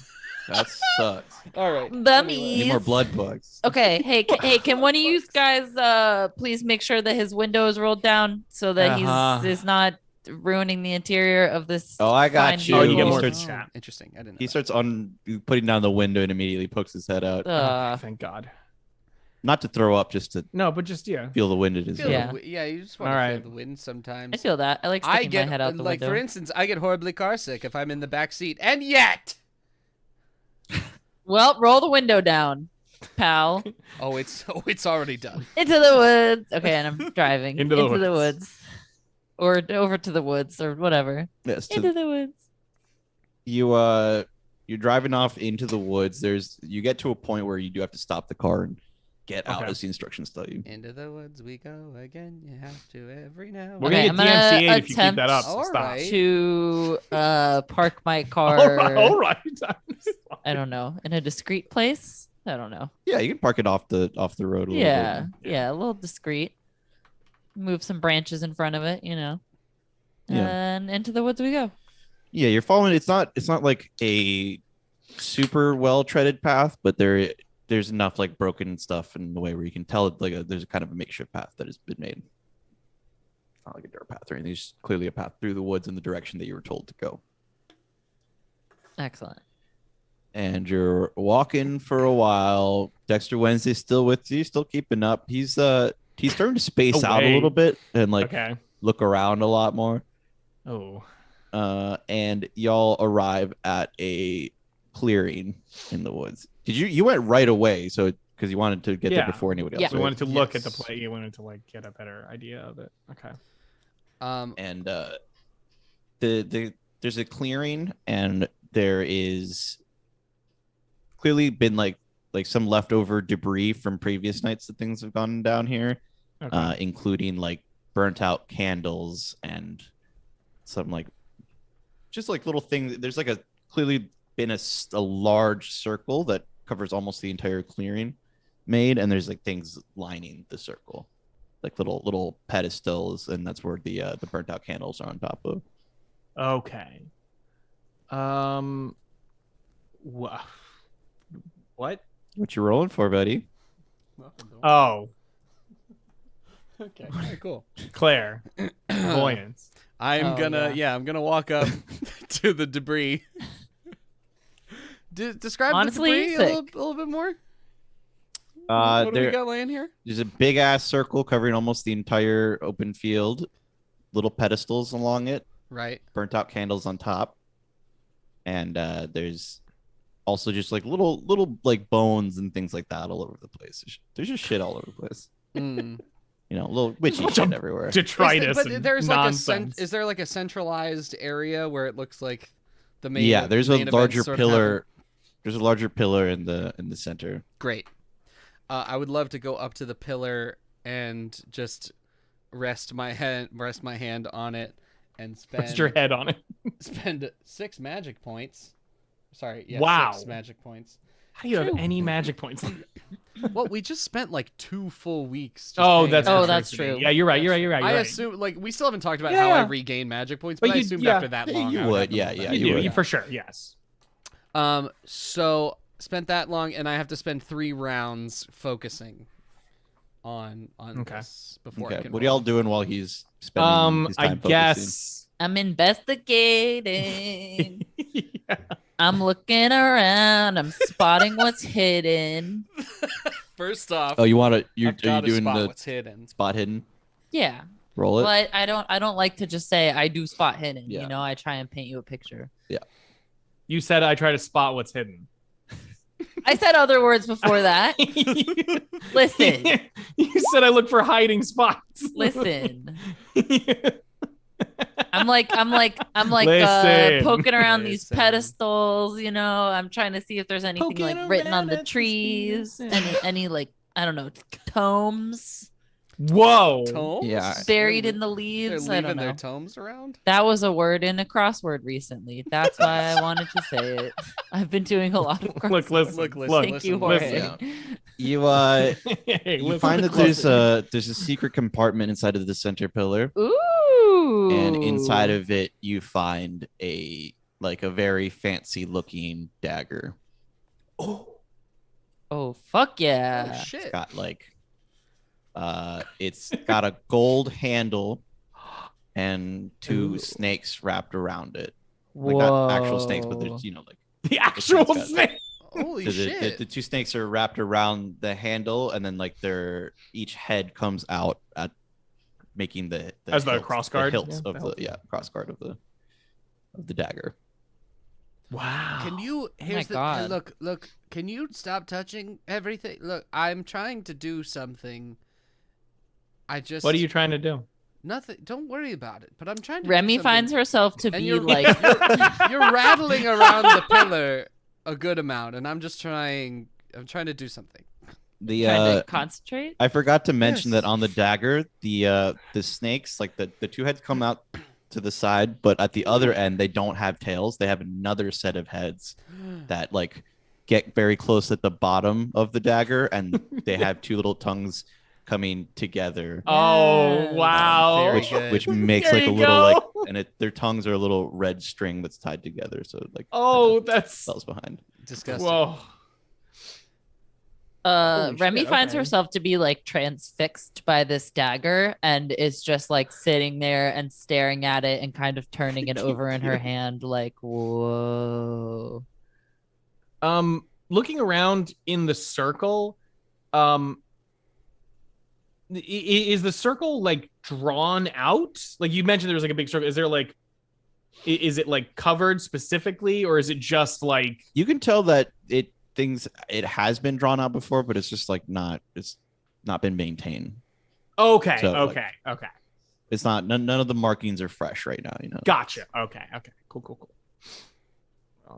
That sucks. All right. Bummies. Need more blood bugs. Okay, hey, can one of you guys please make sure that his window is rolled down so that he's not ruining the interior of this. Oh, I got fine you. Oh, you get vehicle? more starts- chat. Interesting. I didn't know He that. starts putting down the window and immediately pokes his head out. Okay, thank God. Not to throw up, just to No, but just yeah. feel the wind in his Feel hair. the yeah, you just want to Alright. feel the wind sometimes. I feel that. I like I sticking get my head out the like window. for instance, I get horribly car sick if I'm in the back seat, and yet. Well, roll the window down, pal. It's already done. Into the woods. Okay, and I'm driving Into the the woods. woods, or over to the woods, or whatever. Yes, Into the woods. you're driving off into the woods. You get to a point where you do have to stop the car and get out Okay. as the instructions tell you. Into the woods we go again. You have to every now. We're Okay, gonna I'm get gonna DMCA'd if you keep that up. So attempt- stop. Alright. To park my car. All right. I don't know, in a discreet place. I don't know. Yeah, you can park it off the road a little Yeah, bit. yeah, a little discreet. Move some branches in front of it, Yeah. and into the woods we go. Yeah, you're following. It's not like a super well treaded path, but there's enough like broken stuff in the way where you can tell it there's a kind of a makeshift path that has been made. It's not like a dirt path or anything. It's just clearly a path through the woods in the direction that you were told to go. Excellent. And you're walking for a while. Dexter Wednesday's still with you, still keeping up. He's starting to space out a Away. little bit and Okay. look around a lot more. Oh. And y'all arrive at a clearing in the woods. You went right away, so because you wanted to get there Yeah. before anybody else. Yeah. So we wanted to look at the Yes. play. You wanted to like get a better idea of it. Okay. And there's a clearing, and there is clearly been like some leftover debris from previous nights that things have gone down here, Okay. including like burnt out candles and some like just like little things. There's like clearly been a large circle that covers almost the entire clearing made, and there's like things lining the circle, like little pedestals, and that's where the burnt out candles are on top of. Okay. What? What you rolling for, buddy? Oh, Okay. Cool. Claire. Voyance. I'm Oh, gonna walk up to the debris. Describe Honestly, the debris a little bit more. What do we got laying here? There's a big ass circle covering almost the entire open field, little pedestals along it, Right. burnt out candles on top, and there's also just like little like bones and things like that all over the place. There's just shit all over the place. Mm. Little witchy Bunch shit of everywhere. Detritus. But and there's nonsense. is there like a centralized area where it looks like the main? Yeah, there's a main events larger sort of happen? pillar. There's a larger pillar in the center. Great. I would love to go up to the pillar and just rest my hand on it and Rest your head on it. spend 6 magic points. Sorry, yeah, Wow. 6 magic points. How do you have any magic points? Well, we just spent like 2 full weeks. Just Oh, paying that's attention. that's true. true. Yeah, you're right. You're right. I assume like we still haven't talked about Yeah, how yeah. I regain magic points, but I you- assumed yeah. after that Yeah, long you I would, have them yeah, all yeah, back. you would. You for sure. Yes. So spent that long, and I have to spend 3 rounds focusing on Okay. this before I Okay, can what are roll. y'all doing while he's spending his time I focusing? guess. I'm investigating. Yeah. I'm looking around. I'm spotting what's hidden. First off, Oh, you want to? I've Are you gotta doing spot the what's hidden. spot hidden? Yeah, Roll it. but I don't like to just say I do spot hidden. Yeah. You know, I try and paint you a picture. You said I try to spot what's hidden. I said other words before that. Listen, You said I look for hiding spots. listen. I'm like Listen. poking around these Listen. pedestals, you know. I'm trying to see if there's anything Poking like written on around the at the trees, trees. any like I don't know, tomes Whoa. Tomes? Yeah. buried in the They're leaves. I leaving don't their know. tomes around? That was a word in a crossword recently. That's why I wanted to say it. I've been doing a lot of crosswords. Look, listen. Look, Look, listen, Thank you, listen, Jorge. You Hey, you listen. find that there's a secret compartment inside of the center pillar, Ooh. and inside of it you find a very fancy looking dagger. Oh fuck yeah. Oh, shit. It's got it's got a gold handle and 2 Ooh. snakes wrapped around it. Like not actual snakes, but there's like the actual got- snake. Holy So shit! the two snakes are wrapped around the handle, and then like each head comes out at making the As the hilts, cross guard? the hilts Yeah, of the cross guard of the dagger. Wow. Can you? Here's the God. look. Can you stop touching everything? Look, I'm trying to do something. I just. What are you trying to do? Nothing. Don't worry about it. But I'm trying to. Remy do something. finds herself to And be you're like, you're rattling around the pillar a good amount, and I'm trying to do something. trying to concentrate. I forgot to mention Yes. that on the dagger, the snakes, like the two heads come out to the side, but at the other end they don't have tails. They have another set of heads that like get very close at the bottom of the dagger, and they have two little tongues coming together. Oh, Yes. wow. Very good. Which makes There like a you little like, go. and their tongues are a little red string that's tied together, so it, like Oh, kinda that's. spells behind. Disgusting. Whoa. Holy Remy shit, finds okay. herself to be like transfixed by this dagger and is just like sitting there and staring at it and kind of turning it over in her hand like, whoa. Looking around in the circle, is the circle like drawn out? Like you mentioned, there was like a big circle. Is there like, is it like covered specifically, or is it just like? You can tell that it has been drawn out before, but it's just like it's not been maintained. Okay, So, like- okay. It's not none of the markings are fresh right now, you know. Gotcha. Okay. Cool.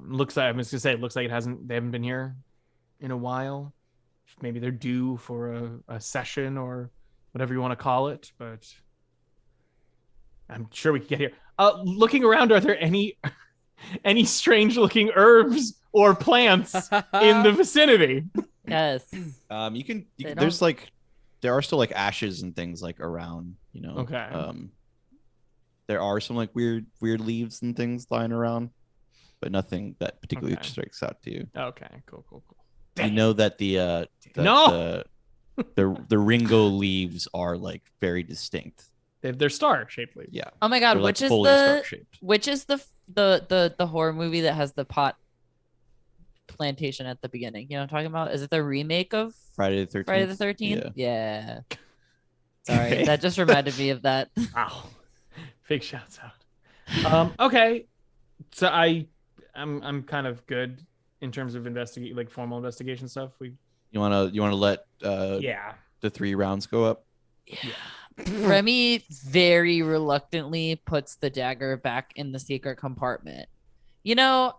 Looks like I was gonna say, it looks like they haven't been here in a while. Maybe they're due for a session or whatever you want to call it, but I'm sure we can get here. Looking around, are there any strange looking herbs or plants in the vicinity? Yes. You can They there's like there are still like ashes and things like around, you know. Okay. There are some like weird leaves and things lying around, but nothing that particularly Okay. strikes out to you. Okay, cool. You know that the No! the Ringo leaves are like very distinct. They're star-shaped leaves. Yeah. Oh my God, They're, like, which is fully star-shaped. the horror movie that has the pot plantation at the beginning? You know what I'm talking about? Is it the remake of Friday the 13th. Friday the 13th? Yeah. Yeah. Sorry, that just reminded me of that. Wow. Big shouts out. Okay. So I'm kind of good in terms of formal investigation stuff. You wanna let Yeah. the 3 rounds go up? Remy very reluctantly puts the dagger back in the secret compartment. You know,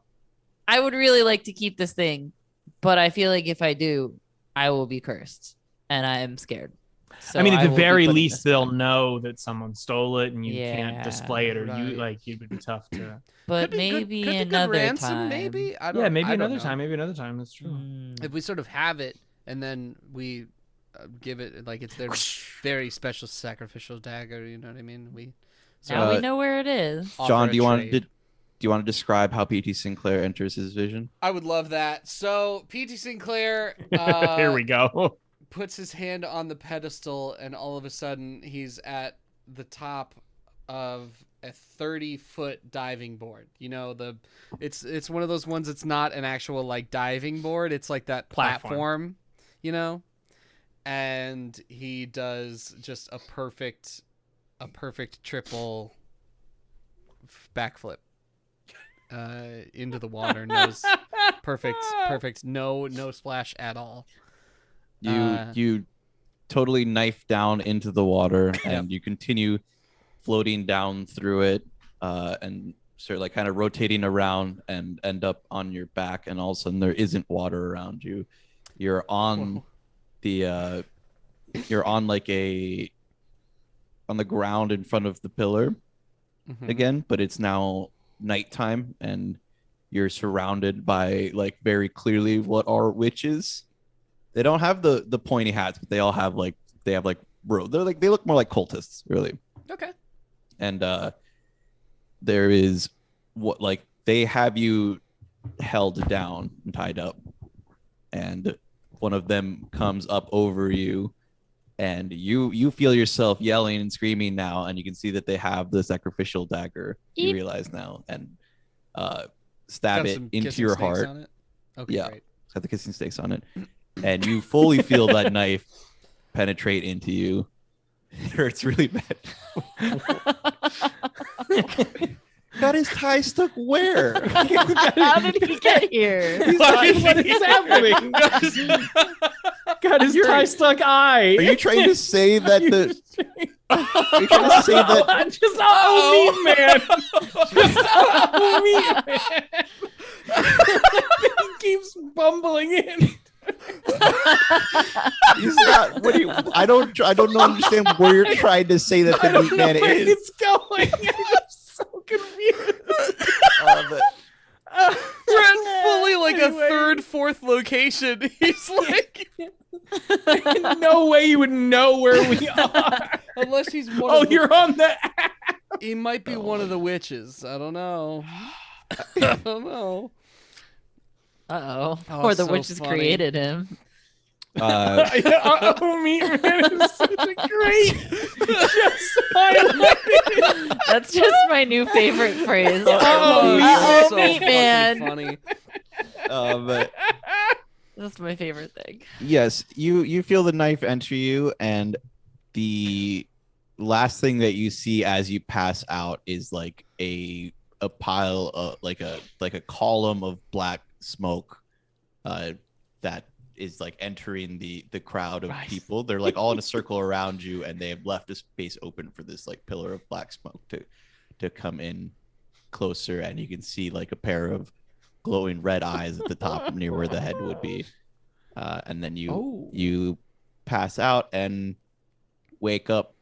I would really like to keep this thing, but I feel like if I do, I will be cursed, and I am scared. So I mean, at the will be very putting least, this they'll back. know that someone stole it, and you Yeah, can't display it, or right. it would be tough to. But Could be good- maybe could be good another ransom, time. Maybe I don't. Yeah, maybe I don't another know. time. Maybe another time. That's true. Mm. If we sort of have it and then we give it like it's their very special sacrificial dagger, you know what I mean? We Now we know where it is. offer John, a do you want trade. to describe how P.T. Sinclair enters his vision? I would love that. So P.T. Sinclair Here we go. puts his hand on the pedestal, and all of a sudden he's at the top of a 30-foot diving board. You know, it's one of those ones that's not an actual like diving board. It's like that platform, you know? And he does just a perfect triple backflip into the water. Perfect. No splash at all. You totally knife down into the water, and you continue floating down through it, and start like kind of rotating around and end up on your back, and all of a sudden there isn't water around you. You're on you're on like on the ground in front of the pillar Mhm. again, but it's now nighttime, and you're surrounded by like very clearly what are witches. They don't have the pointy hats, but they have they look more like cultists, really. Okay. And there is what like they have you held down and tied up, and one of them comes up over you, and you feel yourself yelling and screaming now, and you can see that they have the sacrificial dagger. You Eep. realize now, and stab Got it some into kissing your snakes heart. on it? Okay, Yeah. great. It's got the kissing stakes on it, and you fully feel that knife penetrate into you. It hurts really bad. Got his tie stuck where? How did he get here? What is happening? Got his tie stuck eye. Are you trying to say that the? Are you trying to say that? Just meat man. He keeps bumbling in. He's not. What do you? I don't understand where you're trying to say that the meat man Where is. it's going. I'm so confused. We're at fully like Anyway. a third, fourth location. He's like, No way you would know where we are. unless he's one. Oh, of the, you're on the app. He might be one of the witches. I don't know. I don't know. Uh-oh. Oh, Or the so witches funny. created him. Meat man is such a great. Just highlighted. That's just my new favorite phrase. Oh, Meat man. Funny. But That's my favorite thing. yes, you feel the knife enter you, and the last thing that you see as you pass out is like a pile of like a column of black smoke that is like entering the crowd of Right. people. They're like all in a circle around you, and they have left a space open for this like pillar of black smoke to come in closer, and you can see like a pair of glowing red eyes at the top near where the head would be. And then you pass out and wake up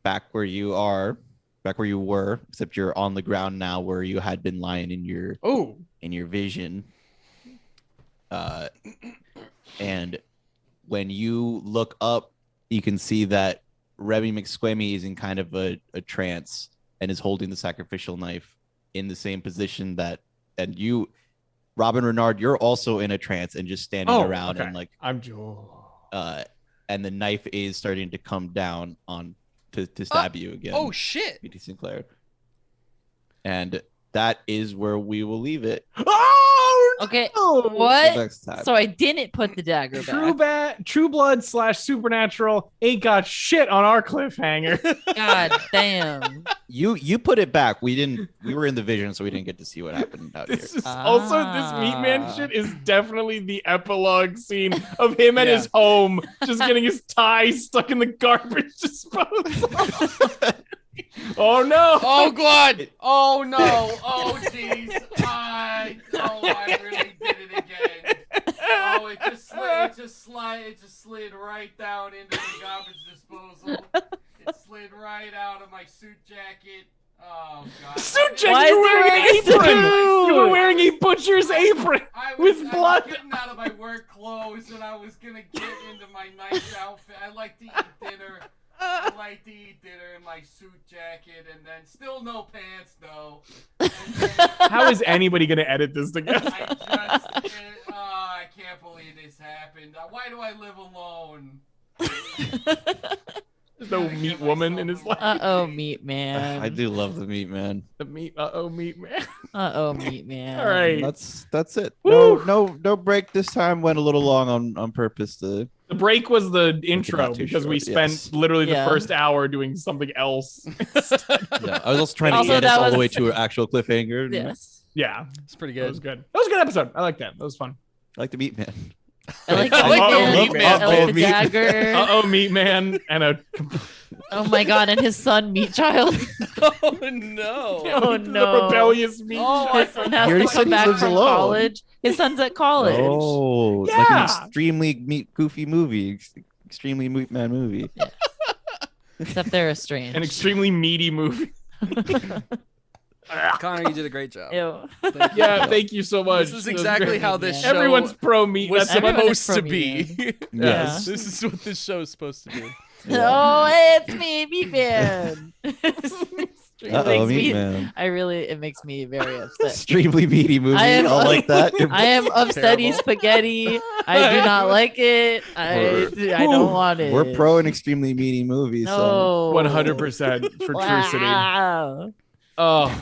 back where you were, except you're on the ground now where you had been lying in your vision. And when you look up, you can see that Remy McSquemmy is in kind of a trance and is holding the sacrificial knife in the same position and you, Robin Renard, you're also in a trance and just standing around and like I'm Joe. and the knife is starting to come down on to stab you again. Oh shit! BT Sinclair. And that is where we will leave it. Oh, Okay. no! What? Next time. So I didn't put the dagger back. True Blood / Supernatural ain't got shit on our cliffhanger. God damn. You put it back. We were in the vision, so we didn't get to see what happened out here. This is also this Meatman shit is definitely the epilogue scene of him at Yeah. his home, just getting his tie stuck in the garbage disposal. Oh no! Oh god! Oh no! Oh jeez! I really did it again. Oh, it just slid right down into the garbage disposal. It slid right out of my suit jacket. Oh god! Suit jacket, Why you were is he wearing wearing an a apron. suit? You were wearing a butcher's apron I with was blood. getting out of my work clothes and I was gonna get into my nice outfit. I like to eat dinner. I like to eat dinner in my suit jacket, and then still no pants though. And then How is anybody gonna edit this together? I can't believe this happened. Why do I live alone? There's no meat woman in his life. Uh-oh, meat man. I do love the meat man. The meat. Meat man. Uh-oh, meat man. All right. That's it. Woo! No break this time. Went a little long on purpose to. The break was the intro not too because we short, spent yes. literally the Yeah. first hour doing something else. Yeah, I was also trying to Also, get us that all the was- way to an actual cliffhanger. Yes. Yeah, It's pretty that was good. good. That was a good episode. I like that. That was fun. I like the meat man. I like I like the the meat meat man. man. I like the Meat- dagger. Meat man and a Oh my god, and his son, Meat Child. Oh no! Oh the no. rebellious meat. Oh, His son has He already to said come he back lives from alone. college. His son's at college. Oh, like Yeah. an extremely goofy movie. Extremely meat man movie. Except they're estranged. An extremely meaty movie. Connor, you did a great job. Ew. Thank you. Yeah, thank you so much. This is That was exactly great. how this show Everyone's pro meat. was That's Everyone is supposed to pro be. Yes. This is what this show is supposed to be. Oh, it's me, Meat Man. Uh-oh, meat man. It makes me very upset. Extremely meaty movie. I am- I'll like that. I am upsetty Terrible. spaghetti. I do not like it. I don't want it. We're pro an extremely meaty movie. So. No. 100% for True City. Wow. Oh,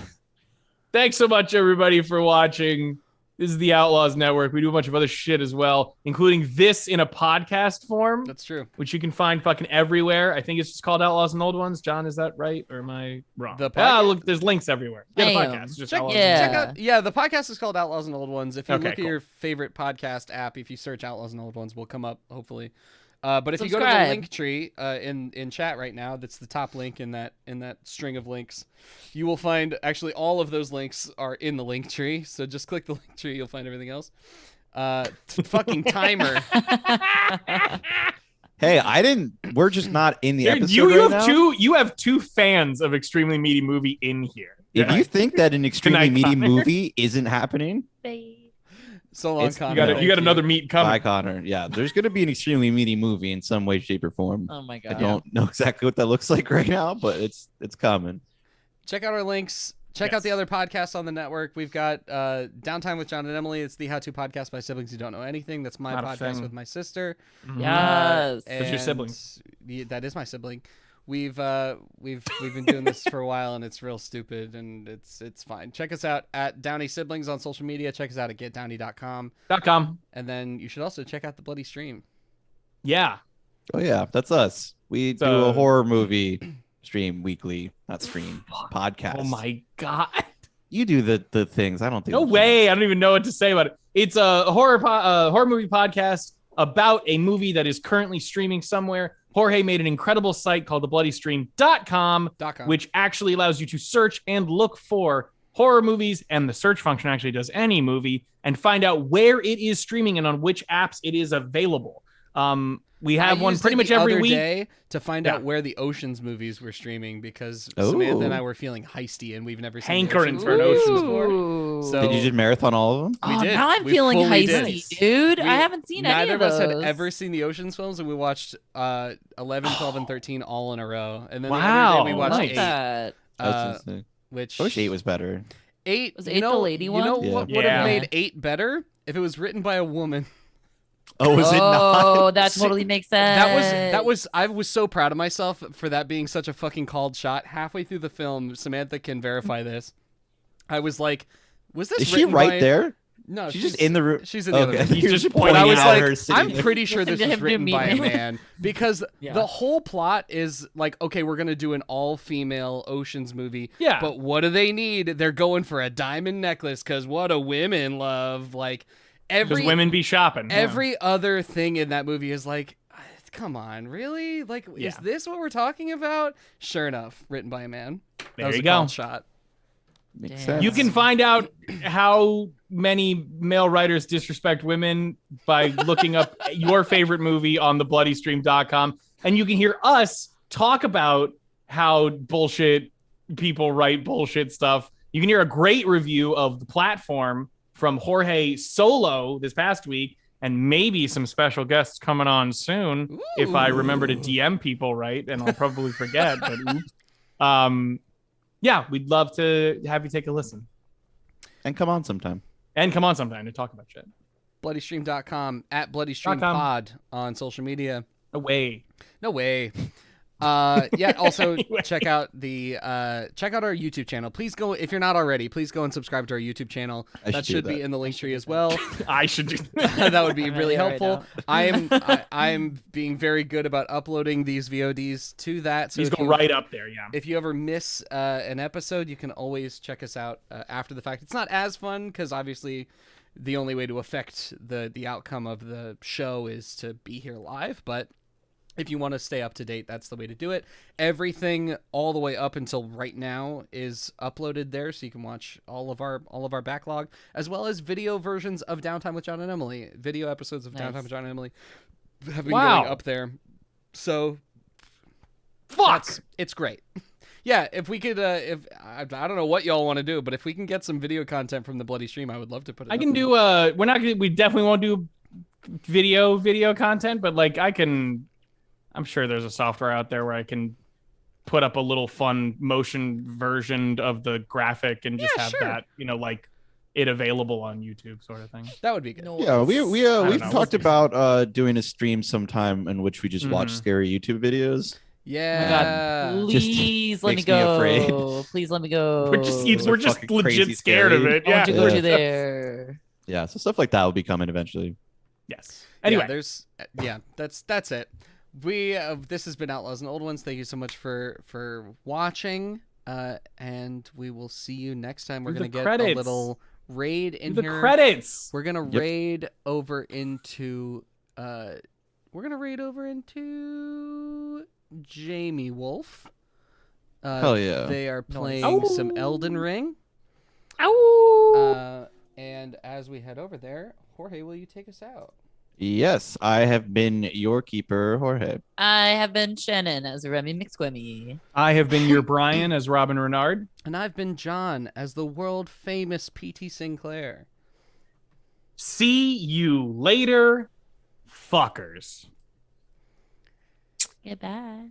thanks so much, everybody, for watching. This is the Outlaws Network. We do a bunch of other shit as well, including this in a podcast form. That's true. Which you can find fucking everywhere. I think it's just called Outlaws and Old Ones. John, is that right? Or am I wrong? Look, there's links everywhere. Yeah, the podcast. Just check out. Yeah, the podcast is called Outlaws and Old Ones. If you look at your favorite podcast app, if you search Outlaws and Old Ones, we'll come up, hopefully. But if you go to the link tree in chat right now, that's the top link in that string of links, you will find actually all of those links are in the link tree. So just click the link tree, you'll find everything else. Fucking timer. Hey, we're just not in the episode you right have now. You have two fans of Extremely Meaty Movie in here. If you think that an Extremely Meaty movie isn't happening, so long, Connor. You got another meat coming. Bye, Connor. Yeah, there's going to be an Extremely Meaty movie in some way, shape, or form. Oh my god! I don't know exactly what that looks like right now, but it's coming. Check out our links. Check out the other podcasts on the network. We've got Downtime with John and Emily. It's the how-to podcast by siblings who don't know anything. That's my podcast with my sister. Yes, that's your sibling. That is my sibling. We've been doing this for a while, and it's real stupid, and it's fine. Check us out at Downey Siblings on social media. Check us out at getdowney.com. And then you should also check out the Bloody Stream. Yeah. Oh yeah, that's us. We do a horror movie stream weekly, not stream, podcast. Oh my god. You do the things. I don't think. No way. I don't even know what to say about it. It's a horror movie podcast about a movie that is currently streaming somewhere. Jorge made an incredible site called thebloodystream.com, which actually allows you to search and look for horror movies, and the search function actually does any movie, and find out where it is streaming and on which apps it is available. We have one pretty much every week. Day to find out where the Oceans movies were streaming, because Samantha and I were feeling heisty, and we've never seen hankering for an Oceans before. So did you just marathon all of them? We did. Now I'm feeling heisty, dude. I haven't seen any of those. Neither of us had ever seen the Oceans films, and we watched 11, 12, and 13 all in a row. And then the other day we watched 8. That. Which I wish 8 was better. 8 was 8 the lady one? You know what would have made 8 better? If it was written by a woman. Oh, was it not? Oh, that totally makes sense. I was so proud of myself for that being such a fucking called shot. Halfway through the film, Samantha can verify this. I was like, was this Is she right there? No, she's just in the room. She's in the other room. You're just pointing I was out like, I'm pretty sure this was written by a man, because Yeah. the whole plot is like, okay, we're gonna do an all-female Oceans movie. Yeah. But what do they need? They're going for a diamond necklace, because what do women love? Like, because women be shopping. Every other thing in that movie is like, come on, really? Like, is this what we're talking about? Sure enough, written by a man. There you go. Shot. Makes sense. You can find out how many male writers disrespect women by looking up your favorite movie on thebloodystream.com, and you can hear us talk about how bullshit people write bullshit stuff. You can hear a great review of The Platform from Jorge solo this past week, and maybe some special guests coming on soon. Ooh. If I remember to DM people right, and I'll probably forget, but oops. Yeah, we'd love to have you take a listen. And come on sometime. To talk about shit. Bloodystream.com, at BloodyStreamPod on social media. No way. Also check out our YouTube channel. Please go, if you're not already, please go and subscribe to our YouTube channel. That should be in the link tree as well. I should do that would be really helpful. I'm being very good about uploading these VODs to that. So these go right up there, yeah. If you ever miss an episode, you can always check us out after the fact. It's not as fun, because obviously the only way to affect the outcome of the show is to be here live, but if you want to stay up to date, that's the way to do it. Everything all the way up until right now is uploaded there, so you can watch all of our backlog, as well as video versions of Downtime with John and Emily. Video episodes of Downtime with John and Emily have been going up there. So, it's great. Yeah, if we could, if I don't know what y'all want to do, but if we can get some video content from the Bloody Stream, I would love to put it. I can do. We definitely won't do video content, but like I'm sure there's a software out there where I can put up a little fun motion version of the graphic and just have that, like it available on YouTube, sort of thing. That would be good. Yeah, we've talked about doing a stream sometime in which we just watch scary YouTube videos. Yeah. Oh, please let me go. Please let me go. We're just legit scared of it. I want to go to there. Yeah, so stuff like that will be coming eventually. Yes. Anyway, that's it. We this has been Outlaws and Old Ones. Thank you so much for watching, and we will see you next time. We're Do gonna the get credits. a little raid in the here. credits. We're gonna Yep. raid over into Jamie Wolf. Hell yeah. They are Nice. playing some Ow. Elden Ring. Ow! And as we head over there, Jorge, will you take us out? Yes, I have been your keeper, Jorge. I have been Shannon as Remy McSquemmy. I have been your Brian as Robin Renard. And I've been John as the world famous P.T. Sinclair. See you later, fuckers. Goodbye.